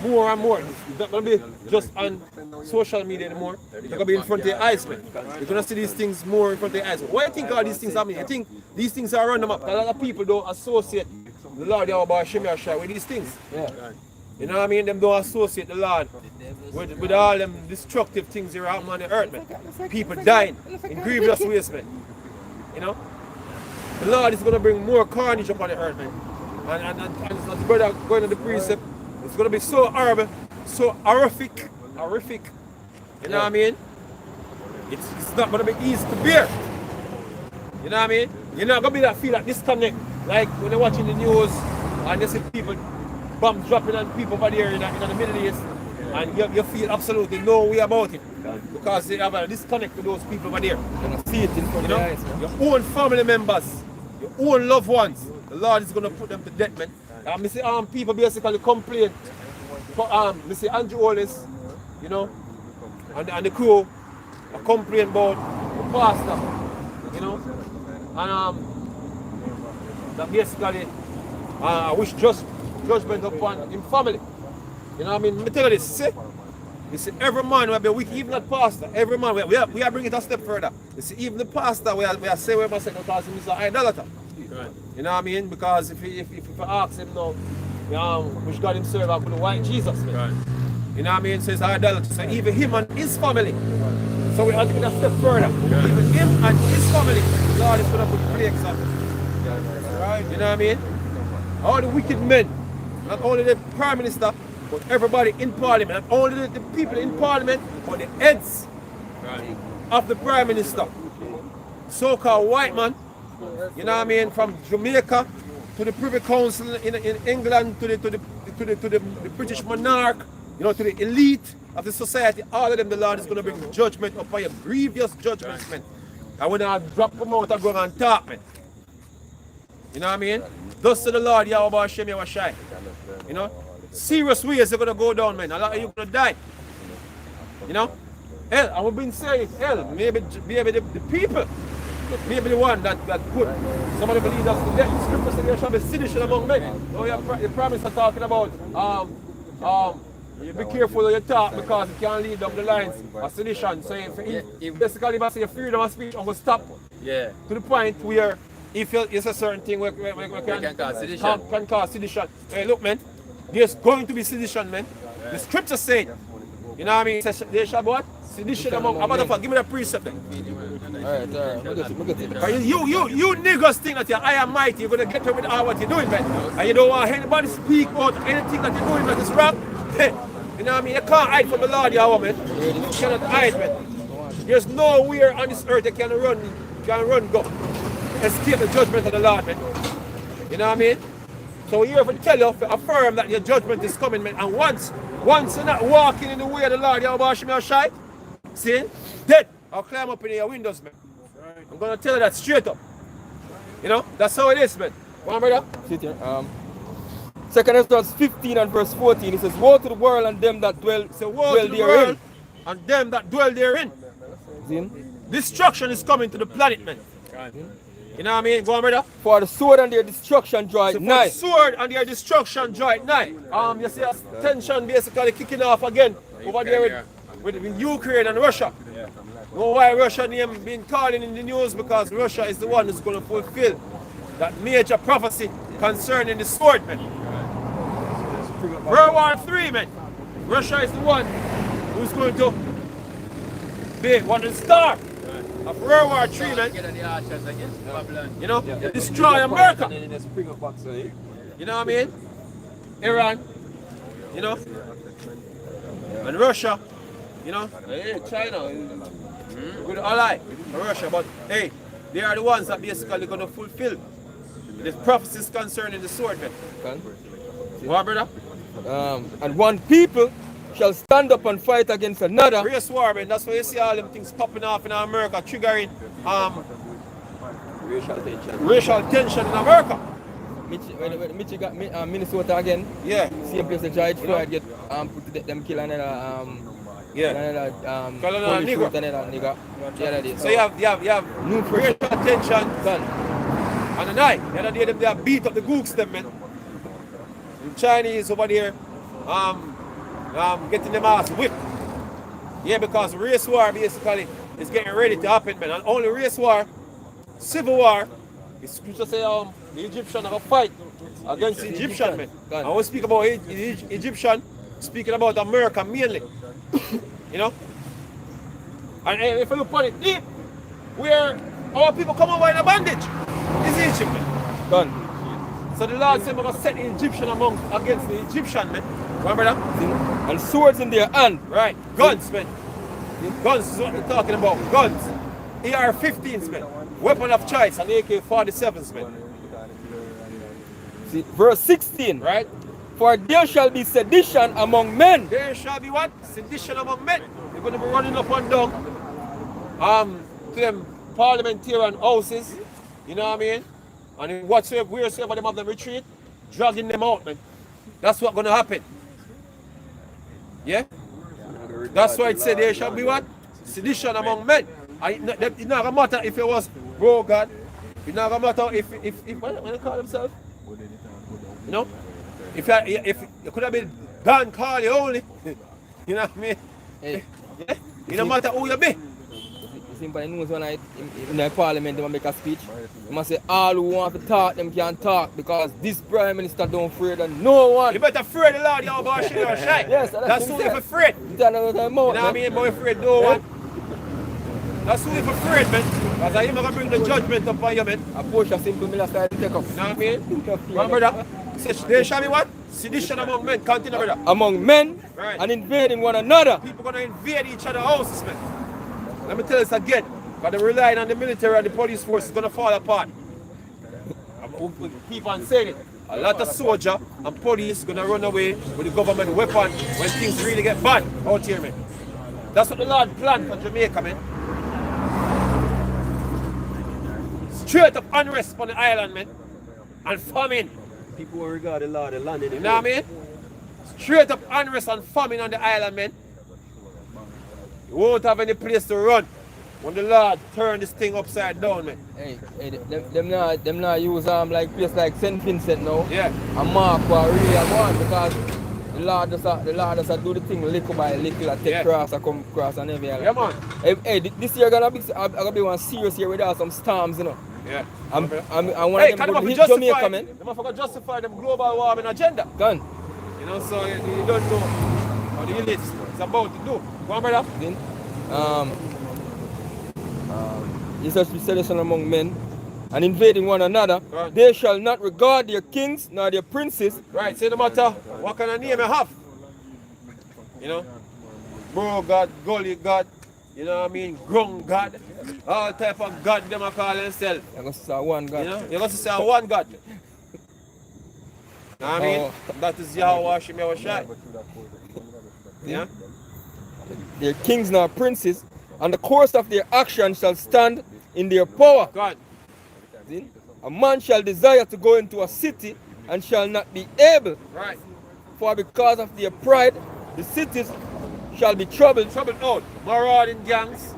more and more. It's not gonna be just on social media anymore. It's gonna be in front of your eyes, man. You're gonna see these things more in front of your eyes. Why do you think all these things happening? I think these things are random up. A lot of people don't associate the Lord Yahweh Shemir Shai with these things. Yeah. You know what I mean? Them don't associate the Lord with all them destructive things that are happening on the earth, man. People dying in grievous ways, man. You know? The Lord is going to bring more carnage upon the earth, man. And as the brother going to the precept, it's going to be so horrible, so horrific. You know what I mean? It's not going to be easy to bear. You know what I mean? You're not going to be that feel that disconnect. Like when you're watching the news and you see people bombs dropping on people over there in the Middle East, and you feel absolutely no way about it because they have a disconnect with those people over there. You see it in front of your eyes, man. Your own family members, your own loved ones, the Lord is going to put them to death, man. I see people basically complain. I see Andrew Hollis, and the crew are complaining about the pastor, and that basically I wish judgment upon him family. You know what I mean? Let me tell you this, you see, every man will be wicked, even that pastor, every man, we are bringing it a step further. You see, even the pastor, we are saying we must say because he is an idolater. Right. You know what I mean? Because if you ask him now, which God him serve, I could white Jesus, man. Right. You know what I mean? So it's an idolater. So even him and his family. So we have to take a step further. Right. Even him and his family, God is going to put plagues on them. Right. You know what I mean? All the wicked men, not only the Prime Minister, but everybody in Parliament, not only the people in Parliament, but the heads of the Prime Minister. So-called white man, you know what I mean, from Jamaica to the Privy Council in England to the British monarch, to the elite of the society, all of them, the Lord is going to bring judgment upon you, grievous judgments, man. And when I drop them out, I go and talk, man. You know what I mean? Thus to the Lord, Yahweh Hashem Yahweh Shai. Serious ways are going to go down, man. A lot of you going to die. Hell, I'm being serious. Hell, maybe the people, maybe the one that put some of the believers to death. Scripture says there shall be sedition among men. The Prime Minister talking about You be careful when you talk because it can lead down the lines of sedition. So if basically if I say freedom of speech, I'm going to stop Yeah. to the point where if it's a certain thing where can cause sedition. Can cause sedition. Hey, look, man, there's going to be sedition, man. The scripture say, you know what I mean? There shall be what? Sedition among. I'm about to give me the precept then. Alright. Look at it. But you niggas think that you're high and mighty, you're gonna get away with all what you're doing, man. And you don't want anybody to speak about anything that you're doing, man. It's wrong. You know what I mean? You can't hide from the Lord, you man. You cannot hide, man. There's nowhere on this earth you can run, go. Escape the judgment of the Lord, man. You know what I mean? So we here to tell you, to affirm that your judgment is coming, man. And once you're not walking in the way of the Lord, you're washing your shite, see? Dead. I'll climb up in your windows, man. I'm gonna tell you that straight up. You know, that's how it is, man. Come on, brother. Sit here. 2nd Esdras 15 and verse 14. It says, woe to the world and them that dwell It's a woe to the world and them that dwell therein. therein. Destruction is coming to the planet, man. You know what I mean? Go on, brother. For the sword and their destruction draw So it for nigh. the sword and their destruction draw it nigh. You see tension basically kicking off again over there with Ukraine and Russia. You know why Russia name been calling in the news? Because Russia is the one who's going to fulfill that major prophecy concerning the sword, man. World War III, man. Russia is the one who's going to be one of the stars of World War III, man. You know, destroy America. You know what I mean? Iran, you know, and Russia, you know, hey, China, good ally for Russia, but hey, they are the ones that basically going to fulfill the prophecies concerning the sword, man. What, brother? And one people shall stand up and fight against another. Race war, man. That's why you see all them things popping off in America, triggering racial tension in America. Michigan, Minnesota again. Yeah. Same place that George Floyd get put to them kill another Another nigger. The other day. So you have new racial tension done. on the night. The other day they have beat up the gooks them, man. The Chinese over there getting them ass whipped. Yeah, because race war basically is getting ready to happen, man. And only race war, civil war, the scripture say the Egyptian have a fight against the Egyptian, man. I will speak about Egyptian, speaking about America mainly. You know? And if you look on it deep, where our people come over in a bandage, is Egypt, man. Done. So the Lord said we're going to set the Egyptian against the Egyptian, man. Remember that? And swords in their hand. Right. Guns, man. Guns is what we're talking about. Guns. AR-15s, man. Weapon of choice and AK-47s, man. See, verse 16. Right? For there shall be sedition among men. There shall be what? Sedition among men. They're going to be running up and down to them parliamentarian houses. You know what I mean? And whatsoever, wheresoever them have them retreat, dragging them out, man. That's what's going to happen. Yeah? That's why it said there shall be what? Sedition among men. And it's not going to matter if it was bro God. It's not going to matter if what they call themselves? You know? If you could have been Don Carly only. You know what I mean? Hey. Yeah? It don't matter who you be. Somebody knows when in the parliament they make a speech. They must say all who want to talk, them can talk because this prime minister don't afraid of no one. You better afraid the Lord, y'all about your shine. Yes, that's who you're afraid. You know what I mean? But afraid no one. That's who you're afraid, man. Because I'm going to bring the judgment upon you, man. A push a simple minister to take up. You know what I mean? Remember that? There shall be what? Sedition among men. Continue, brother. Among men right. And invading one another. People going to invade each other's houses, man. Let me tell you this again. Because they're relying on the military and the police force is going to fall apart. We keep on saying it. A lot of soldiers and police going to run away with the government weapon when things really get bad out here, man. That's what the Lord planned for Jamaica, man. Straight up unrest on the island, man. And famine. People will regard the Lord, the land in the You know what I mean? Straight up unrest and famine on the island, man. You won't have any place to run when the Lord turn this thing upside down, man. Hey, them not use like place like St. Vincent now. Yeah. And Mark or really one because The Lord just do the thing little by little and take cross and come cross and everything. Yeah, man. Hey, this year gonna be one serious year without some storms, you know. Yeah. I want Hey, them can to them hit justify, Jamaica, man. them motherfucker justify them global warming agenda. Gun. You know, so you don't know what the elites is about to do. Go on, brother. Then, it's a selection among men and invading one another. Right. They shall not regard their kings nor their princes. Right, say no matter what kind of name you have. You know, bro God, gully God, you know what I mean, grung God, all type of God them a call themselves. I'm going to say one God. You know, you're going to say one God. You know what I mean? That is Yahweh Hashem Yahushai. Yeah? Their kings nor princes, and the course of their action shall stand in their power. God. See? A man shall desire to go into a city and shall not be able. Right. For because of their pride, the cities shall be troubled. Troubled out. Marauding gangs,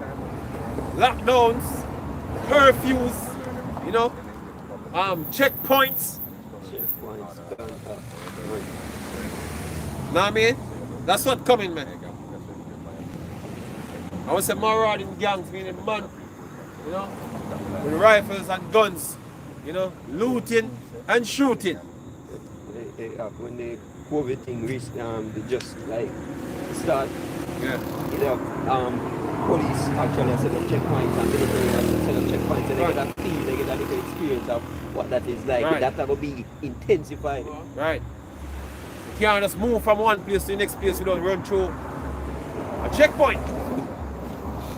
lockdowns, curfews, you know, checkpoints. Know what I mean? That's what coming, man. I would say marauding gangs meaning man, you know, with rifles and guns, you know, looting and shooting. When the COVID thing reached, they just like start, Yeah. you know, police actually set up checkpoints and military set up checkpoints and they get a feel, they get a little experience of what that is like. Right. That will be intensified. Right. You can't just move from one place to the next place without run through a checkpoint.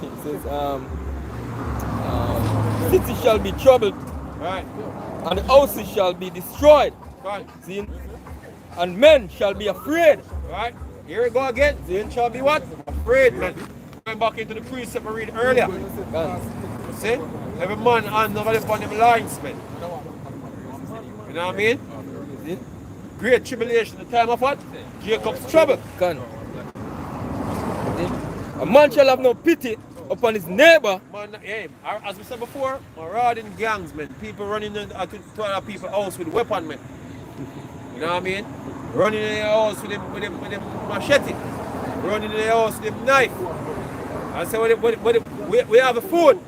It says, city shall be troubled, Right. and the houses shall be destroyed. Right. See? And men shall be afraid. Right. Here we go again. Then shall be what? Afraid, man. Going back into the precept I read earlier. See? Every man hand over upon them lines, man. You know what I mean? See? Great tribulation, the time of what? Jacob's trouble. Gun. See? A man shall have no pity upon his neighbor. Man, hey, as we said before, marauding gangs, man. People running to other people's house with weapon, man. You know what I mean? Running in their house with them machete. Running in their house with them knife. I say, we have the food.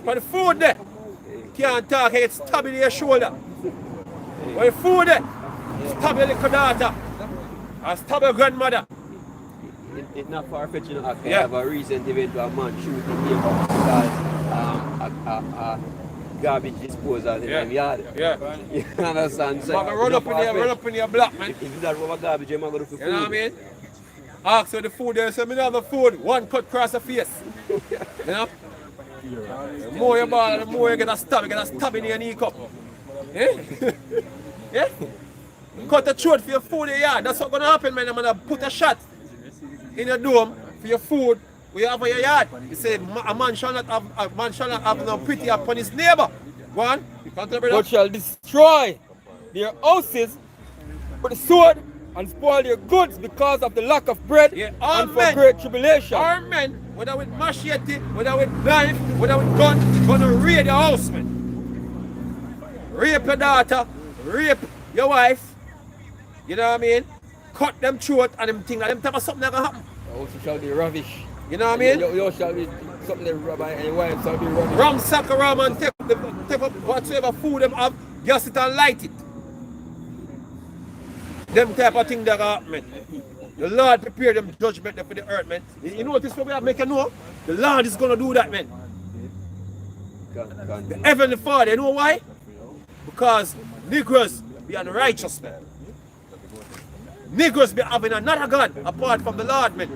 For the food there. Can't talk, it's stabbing your shoulder. Where the food there? Stab your little daughter. I stab your grandmother. It's not far-fetched, you know, I Yeah. have a recent event where a man shooting here because a garbage disposal in the yard. Yeah. You understand? So Man, run up in your block, man. If you don't have a garbage, you're not going to do You know what I mean? Ask for the food there, say, me don't have the food. One cut across the face. You know? The more you ball, the more you get a stab in your knee cup. Yeah? Yeah? Cut the throat for your food in your yard. That's what's going to happen, man. I'm going to put a shot in your dome for your food we have in your yard. You say a man shall not have no pity upon his neighbor. Go on. But shall destroy their houses with the sword and spoil their goods because of the lack of bread and for great tribulation. Our men, whether with machete, whether with knife, whether with gun, gonna raid your house, man. Rape your daughter, rape your wife. You know what I mean? Cut them throat and them thing, and them type of something that can happen. Also shall be ravish. You know what I mean? You shall be something that rob and your wife shall be ravish. Ram sack around and take up whatsoever food them have, gas it and light it. Them type of thing that happen, man. The Lord prepare them judgment for the earth, man. You know what this what we have make you know? The Lord is gonna do that, man. The Heavenly Father, you know why? Because Negroes be unrighteous, man. Negroes be having another God apart from the Lord, man.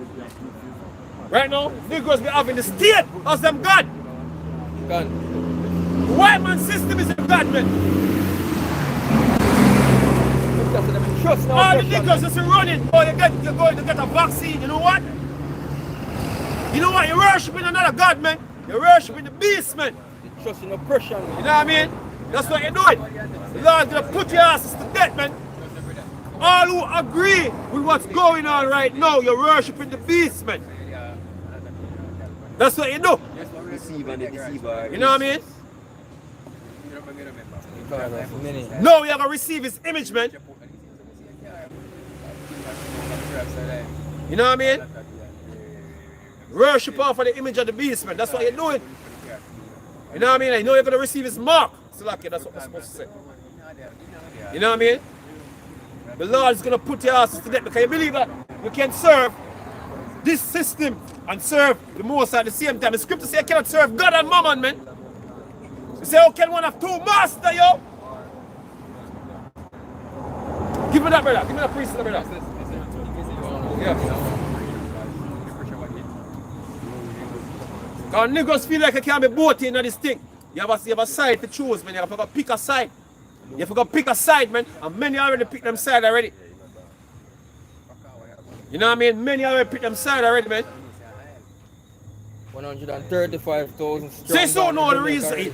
Right now, Negroes be having the state as them God. God. The white man system is a God, man. All the Negroes just running. Oh, you're going to get a vaccine. You know what? You know what? You're worshiping another God, man. You're worshiping the beast, man. You're trusting oppression. You know what I mean? That's what you're doing. The Lord's gonna put your asses to death, man. All who agree with what's going on right now, you're worshiping the beast, man. That's what you do. Deceiver and the deceiver. You know what I mean? No, you're gonna receive his image, man. You know what I mean? Worship off of the image of the beast, man. That's what you're doing. You know what I mean? I know you're going to receive his mark. So like, that's what we're supposed to say. You know what I mean? The Lord is going to put your asses to death because you believe that you can serve this system and serve the Most at the same time. The scripture says you cannot serve God and Mammon, man. You say, how can one have two masters, yo? Give me that, brother. Give me that priest, brother. Yeah. Because niggas feel like you can't be both in this thing. You have a side to choose, man. You have to pick a side. You have to pick a side, man. And many already picked them side already. You know what I mean? Many already picked them side already, man. 135,000 strong. Say so know the reason.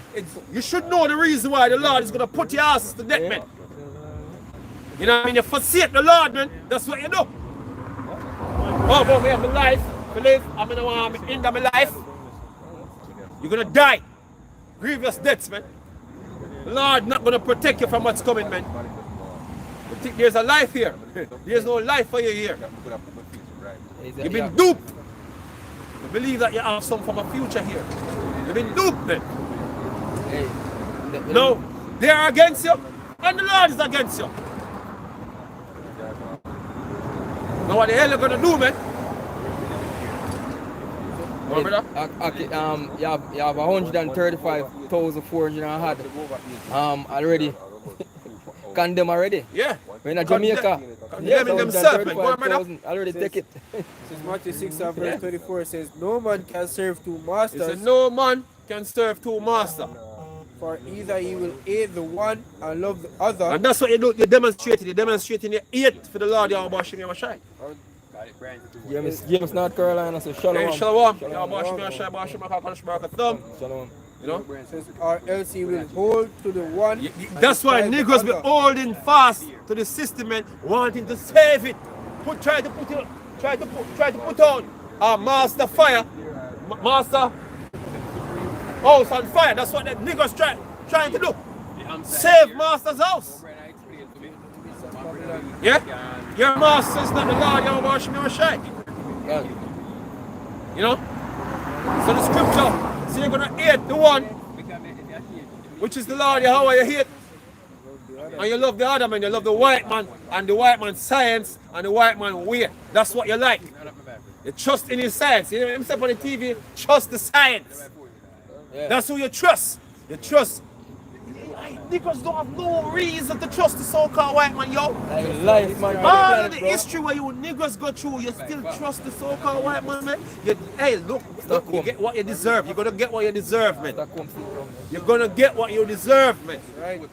You should know the reason why the Lord is going to put your asses to death, man. You know what I mean? You forsake the Lord, man. That's what you do. Oh, but we have a life to live. I'm going to end of my life. You're going to die. Grievous deaths, man. The Lord not going to protect you from what's coming, man. You think there's a life here. There's no life for you here. You've been duped. You believe that you have some from a future here. You've been duped, man. No, they are against you, and the Lord is against you. Now what the hell you gonna do, man? What, brother? You have 135,400 had already. Condemn already. Yeah. We're in Jamaica. Condemning themselves, man. Go on, brother. Already take it. Says Matthew 6 and verse 24 says, no man can serve two He masters, said, no man can serve two masters. for either he will hate the one and love the other. And that's what you do. You're demonstrating. You're demonstrating your hate for the Lord. You're washing your shine. James, North Carolina, so shalom. Hey, shalom. You're washing your shine. Washing my thumb. Shalom. You know? It says, or else he will hold to the one. That's why and niggas be other. holding fast to the system and wanting to save it. Try to put out master fire, master house on fire. That's what the niggas trying to do. Save master's house. Yeah? Your master is not the Lord. You're washing your shine. You know? So the scripture, so you're gonna hate the one, which is the Lord Yahweh you hate. And you love the other man, you love the white man and the white man's science and the white man way. That's what you like. You trust in his science. You know him say on the TV, trust the science. Yeah. That's who you trust. You trust. Niggas don't have no reason to trust the so-called white man, yo. Life, man. All of the history where you niggas go through, you still trust the so-called white man, man. Hey, look, you get what you deserve. You're gonna get what you deserve, man. You're gonna get what you deserve, man. Right? You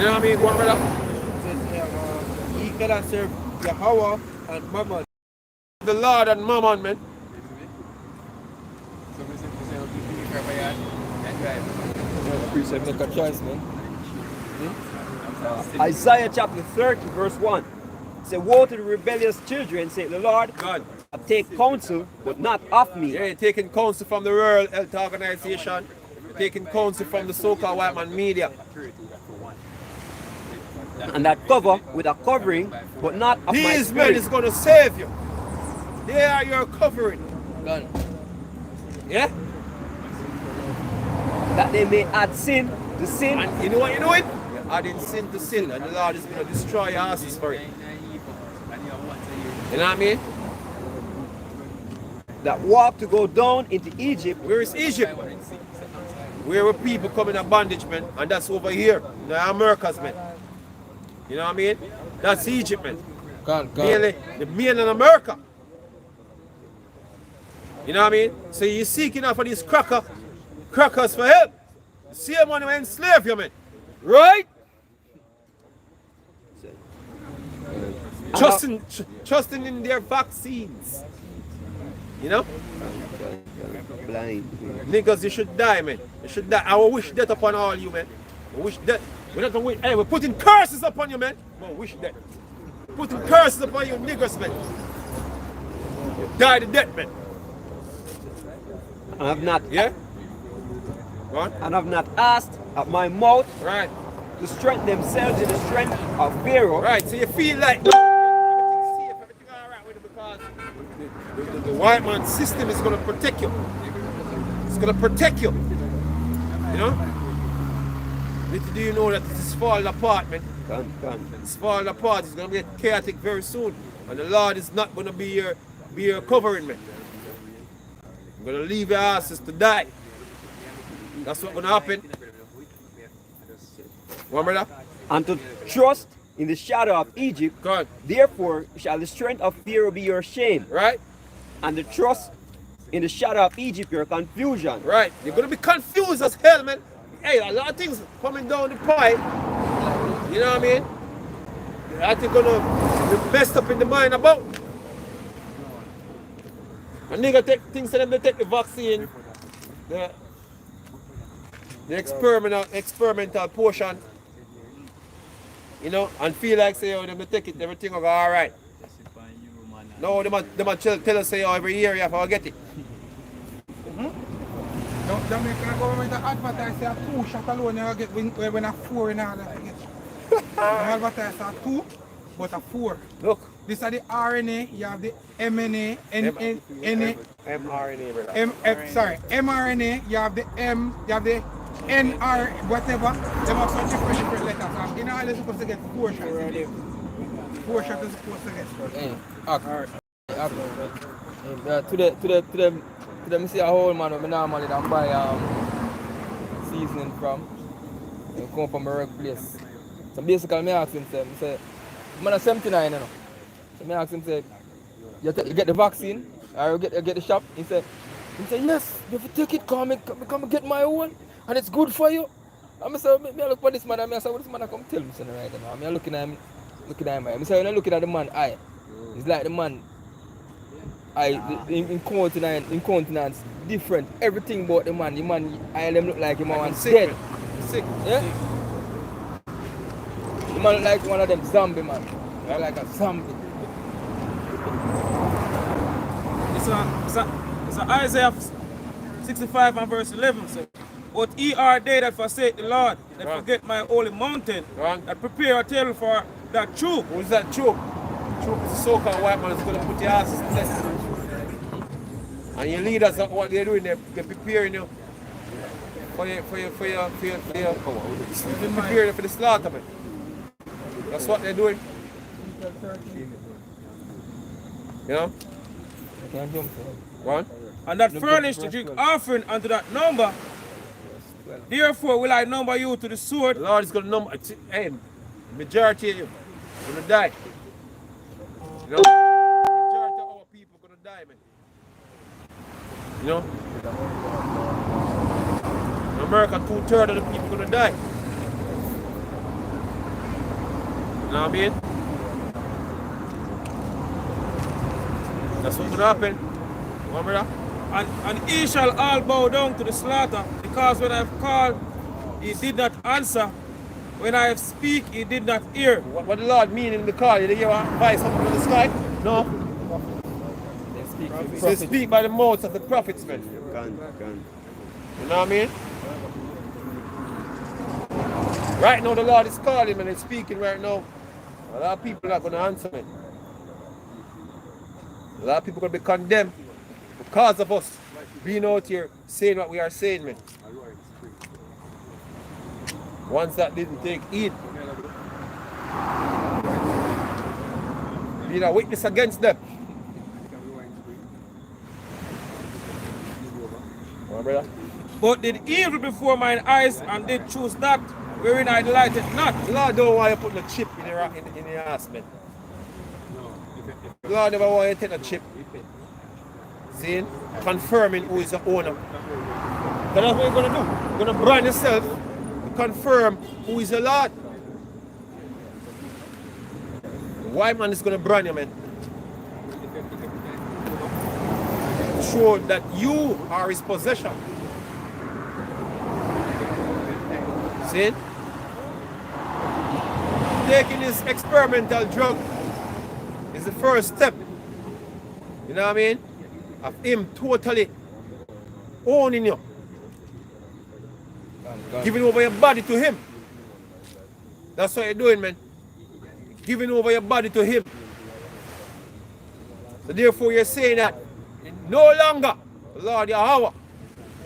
know what I mean? Go on, brother. It says, he cannot serve Yahweh and Mammon. The Lord and Mammon, man. Make a choice, man. Isaiah chapter 30, verse 1. Say, woe to the rebellious children, say the Lord, God. I take counsel, but not of me. Yeah, you're taking counsel from the World Health Organization. You're taking counsel from the so-called white man media. And that cover with a covering, but not of my These men spirit. is going to save you. They are your covering. Gone. Yeah? That they may add sin to sin. And you know what you're doing? You're adding sin to sin, and the Lord is going to destroy your asses for it. You know what I mean? That walk to go down into Egypt. Where is Egypt? Where were people coming in bondage, man? And that's over here, in the Americas, man. You know what I mean? That's Egypt, man. Gone. Mainly, the main in America. You know what I mean? So you're seeking out for these crackers for help. The same one who enslaved you, man. Right? Trusting in their vaccines. You know? Blind. Niggas, you should die, man. You should die. I will wish death upon all you, man. I wish death. We're not gonna wish. Hey, we're putting curses upon you, man. But wish death. Putting curses upon you, niggas, man. You die to death, man. I have not, Yeah? Go on. and have not asked at my mouth, Right. to strengthen themselves in the strength of Pharaoh. Right, so you feel like everything's safe, everything alright with it because the white man system is going to protect you. It's going to protect you. You know? Little do you know that this is falling apart, man. It's falling apart. It's going to get chaotic very soon. And the Lord is not going to be your covering, man. You're going to leave your asses to die. That's what's going to happen. One brother? And to trust in the shadow of Egypt, God. therefore shall the strength of Pharaoh be your shame. Right? And the trust in the shadow of Egypt your confusion. Right. You're going to be confused as hell, man. Hey, a lot of things coming down the pipe. You know what I mean? That you're going to be messed up in the mind about. A nigga take things to them, they take the vaccine, the experimental portion, you know, and feel like say, oh, them they take it, everything will go alright. No, they might tell us say, oh, every year you have to get it. No, Jamaican government advertise a 2 shot alone, you get when a 4 in all that. They advertise a 2, but a 4. Look. This are the RNA, you have the mRNA, brother. mRNA, you have the M, you have the NR, whatever. They have some different letters. In all, they're supposed to get 4 shots. 4 shots is supposed to get. To them see a whole man where I normally don't buy seasoning from. They come from my workplace. So basically I ask him, say, man are 79, you know. So I ask him, say, you get the vaccine or you get the shop? He said, yes, you have to take it, come and get my own and it's good for you. And I say, I look for this man and I say, what this man come tell me right now? I'm looking at him, I say, when I looking at the man eye, it's like the man incontinence different. Everything about the man eye them look like him was dead. Sick. Yeah? The man look like one of them zombie man. Like a zombie. It's Isaiah 65 and verse 11 says, but ye are they that forsake the Lord, that forget my holy mountain, that prepare a table for that troop. Who's that troop? Troop is a so-called white man that's going to put your asses to test. And your leaders, what they're doing, they're preparing you for your preparing for the slaughter, man. That's what they're doing. You know? One. And that furnish the drink offering unto that number. Therefore will I number you to the sword. The Lord is going to number, hey, majority of you are going to die. You know? Majority of our people are going to die, man. You know? In America, 2/3 of the people are going to die. You know what I mean? That's what's going to happen. Come on, brother. And he shall all bow down to the slaughter, because when I have called, he did not answer. When I have speak, he did not hear. What the Lord mean in the call? Did you hear a voice up in the sky? No. They speak by the mouths of the prophets, man. You know what I mean? Right now the Lord is calling and he's speaking right now. A lot of people are not going to answer me. A lot of people are going to be condemned because of us being out here saying what we are saying, man. Ones that didn't take heed, being a witness against them. Come on, brother. But did evil before mine eyes, and did choose that wherein I delighted not. The Lord don't want you putting a chip in your ass, man. The Lord never want you to take a chip. See? Confirming who is the owner. That's what you're going to do. You're going to brand yourself to confirm who is the Lord. The white man is going to brand you, man. To show that you are his possession. See? Taking this experimental drug is the first step. You know what I mean? Of him totally owning you. Giving over your body to him. That's what you're doing, man. Giving over your body to him. So therefore you're saying that no longer Lord Yahweh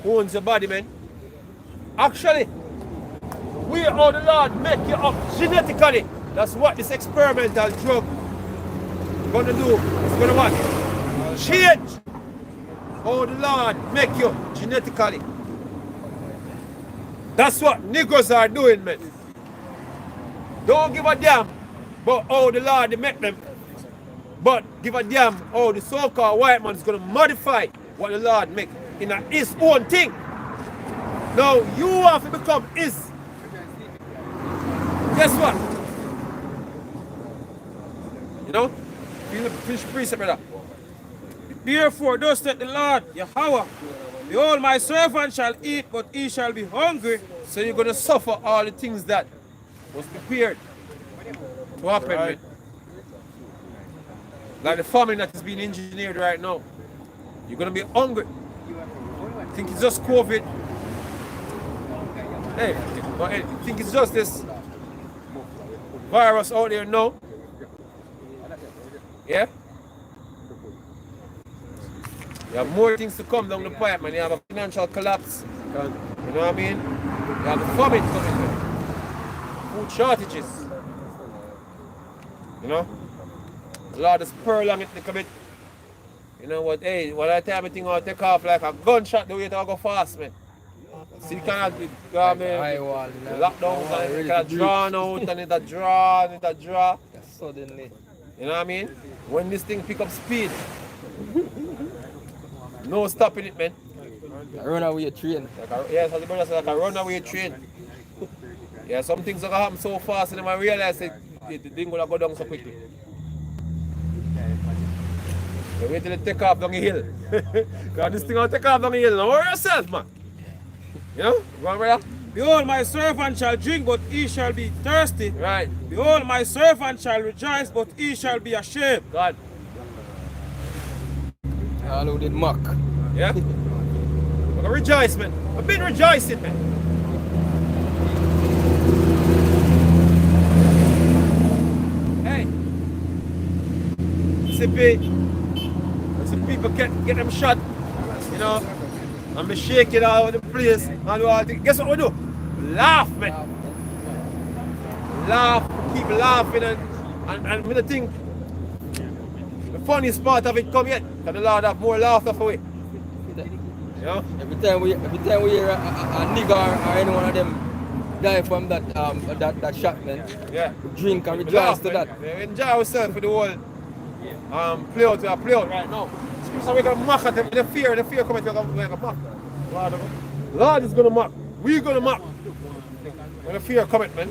owns your body, man. Actually, we how the Lord make you up genetically. That's what this experimental drug is gonna do. It's gonna what? Change how the Lord make you genetically. That's what niggas are doing, man. Don't give a damn about how the Lord make them. But give a damn how the so-called white man is going to modify what the Lord make in his own thing. Now you have to become his. Guess what? You know? Finish precept, brother. Therefore, thus said the Lord, Yahweh, behold, my servant shall eat, but he shall be hungry. So you're going to suffer all the things that was prepared to happen, man. Like the famine that is being engineered right now. You're going to be hungry. Think it's just COVID. Hey, but hey, think it's just this virus out there now. Yeah? You have more things to come down the pipe, man. You have a financial collapse. You know what I mean? You have the famine coming, man. Food shortages. You know? A lot of pearl on it a little bit. You know what? Hey, what I tell me thing I'll take off like a gunshot the way it all go fast, man. See the kind of lockdown and it can draw out and it a draw and it a draw. Suddenly. You know what I mean? When this thing pick up speed. No stopping it, man. A runaway train. Yes, as the brother said, like a runaway train. Yeah, some things are gonna happen so fast and then I realize that the thing gonna go down so quickly. You wait till it take off down the hill. Because this thing will take off down the hill. Don't worry yourself, man. You know? Go on, brother. Behold, my servant shall drink, but he shall be thirsty. Right. Behold, my servant shall rejoice, but he shall be ashamed. God. All did mock. Yeah? But a rejoice, man. I've been rejoicing, man. Hey. Some people get them shot, you know, and be shaking all over the place and do all things. Guess what we do? Laugh, man. Laugh, keep laughing and with the thing. The funniest part of it come yet, because the Lord have more laughter for it. You know? Every time we hear a nigga or any one of them die from that shot, man. Yeah. We drink and We rejoice laugh, to man. that. We enjoy ourselves for the whole play out right now. So we're gonna mock at them. The fear coming to make a mock. Lord is gonna mock. We're gonna mock. When the fear coming, man.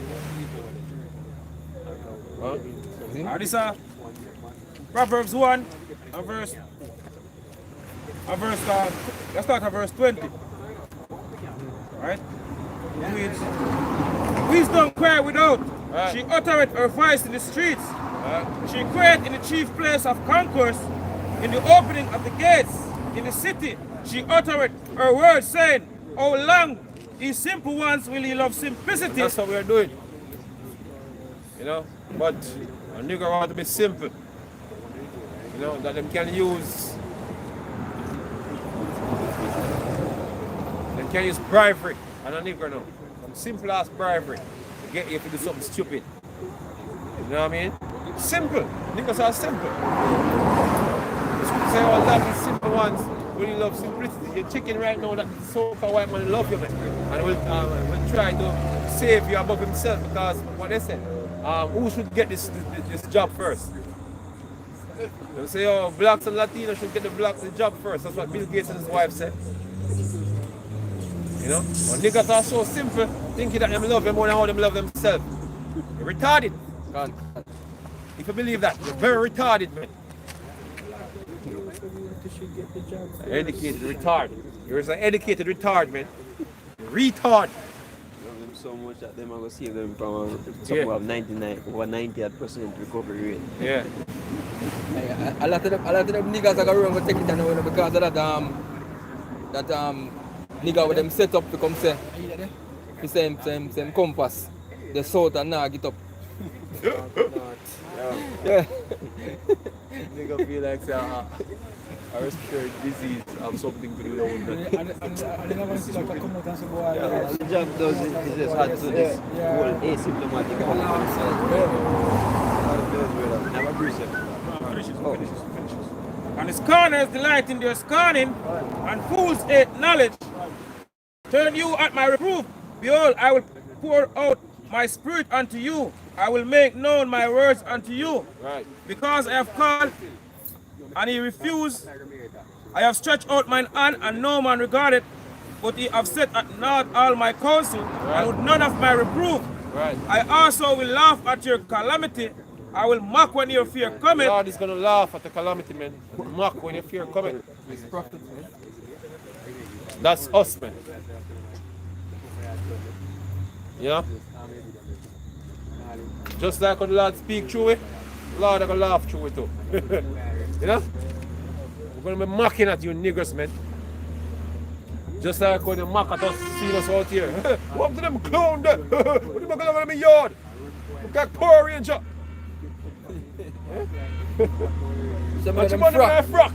Huh? This Proverbs 1 and verse let's start at verse 20. Right? Wisdom cried without. Right. She uttereth her voice in the streets. Right. She cried in the chief place of concourse, in the opening of the gates, in the city. She uttereth her words, saying, how long, ye simple ones, will ye love simplicity? That's what we're doing. You know? But a nigga want to be simple. You know, that them can use bribery and a nigga now. Some simple ass bribery to get you to do something stupid. You know what I mean? Simple. Niggas are simple. The scripture say all that is simple ones when you love simplicity. You're checking right now that the so-called white man love you, man. And will try to save you above himself because what they say, who should get this job first? They say, oh, blacks and Latinos should get the job first. That's what Bill Gates and his wife said. You know? When niggas are so simple, thinking that them love them more than how them love themselves. You're retarded. God. If you believe that, you're very retarded, man. Educated retard. You're an educated retard, man. Retard. Love them so much that them are going to save them from something of 99 over 90% recovery rate. Yeah. A lot of them niggas are going to take it anyway because of that nigga with them set up to come say the same compass. the south and now get up. Yeah. Nigga feel like say, a respiratory disease have something to do with that. Yeah, the job does it just add to this whole asymptomatic Never appreciate. And the scorners delight in their scorning, and fools hate knowledge. Turn you at my reproof. Behold, I will pour out my spirit unto you. I will make known my words unto you. Right. Because I have called, and he refused. I have stretched out mine hand, and no man regarded. But he have set at naught all my counsel, and with none of my reproof. Right. I also will laugh at your calamity. I will mock when your fear cometh. God is going to laugh at the calamity, man. Mock when your fear cometh. That's us, man. Yeah? Just like when the Lord speak through it, the Lord is going to laugh through it too. You know? We're going to be mocking at you niggers, man. Just like when they mock at us, seeing us out here. What to them clown there? What am I going to in my yard? Look at Power Ranger. Some What of you them want in my frock. frock?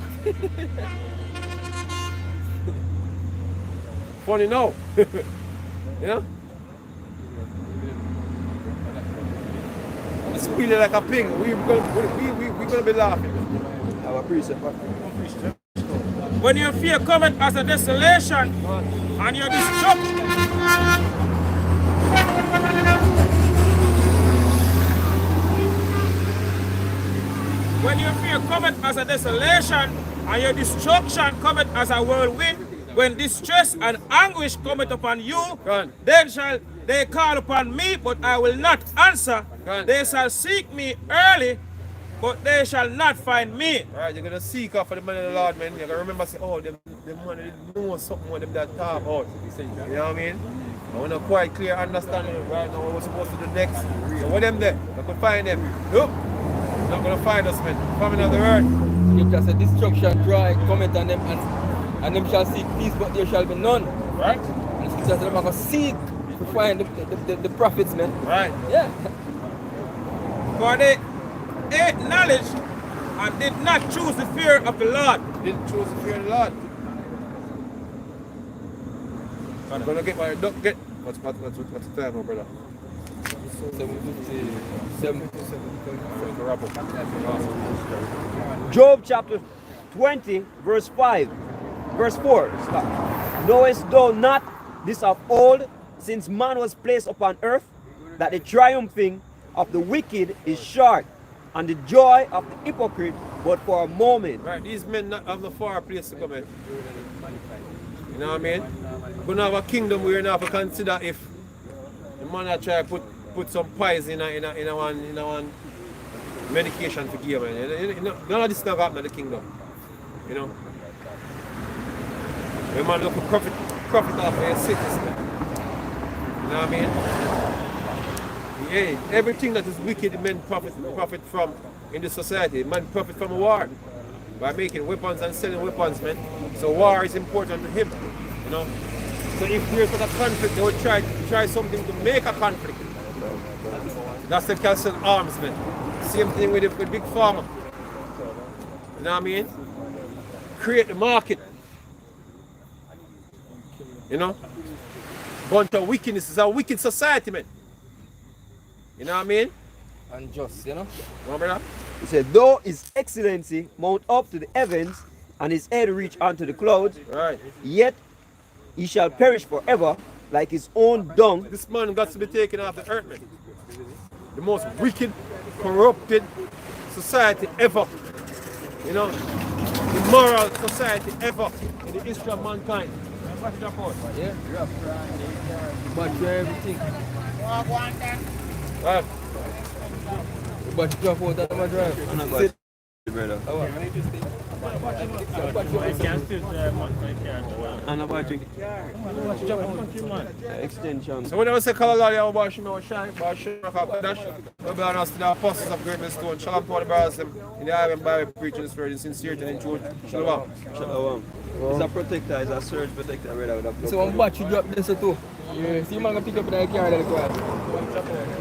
Funny now. You know? It's squealing like a pig. We're gonna be laughing. I appreciate. When your fear cometh as a desolation, and your destruction. When your fear cometh as a desolation, and your destruction cometh as a whirlwind, when distress and anguish cometh upon you, then shall they call upon me, but I will not answer. They shall seek me early, but they shall not find me. Alright, you're gonna seek after the man of the Lord, man. You're gonna remember say, oh, them man they know something what them that talk about. You know what I mean? I want to quite clear understanding right now what we're supposed to do next. So what them there? I could find them. Nope. Not gonna find us, man. Coming on the earth. You just a destruction cry, comment on them, and them shall seek peace, but there shall be none. Right? And the scripture says them are going to seek to find the prophets, man. Right. Yeah. For they ate knowledge and did not choose the fear of the Lord. Didn't choose the fear of the Lord. I'm gonna get my duck get. What's the time, my brother? 7:57. Job chapter 20, verse 5, verse 4. Knowest thou not this of old, since man was placed upon earth, that the triumphing of the wicked is short, and the joy of the hypocrite but for a moment. Right, these men not have no far place to come in. You know what I mean? We're gonna have a kingdom where you have to consider if the man that try to put some poison in one medication to give man. You know, none of this stuff happen in the kingdom. You know? The man look for profit off of your sickness, man. You know what I mean? Yeah, everything that is wicked men profit from in the society. Man profit from a war by making weapons and selling weapons, man. So war is important to him, you know. So if there's a conflict, they would try something to make a conflict. That's the can sell arms, man. Same thing with big pharma. You know what I mean? Create the market. You know? Bunch of wickedness. It's a wicked society, man. You know what I mean? And just, you know? Remember that? He said, though his excellency mount up to the heavens, and his head reach unto the clouds, right, yet he shall perish forever, like his own dung. This man got to be taken off the earth, man. The most wicked, corrupted society ever. You know? Immoral society ever in the history of mankind. Yeah. But everything. Right. But you drop out of my drive. I'm not going to brother. I'm not going to extension. So when I say call Allah, I was showing my shine, but shine my dash. We be honest to the apostles of greatness stone. Shalom to all the brothers in the Iron Bible preaching the spirit in sincerity and truth. Shalom. Shalom. It's a protector, it's a surge protector, brother. So one batch you drop this too. Yeah, see man gonna pick up in the car that required.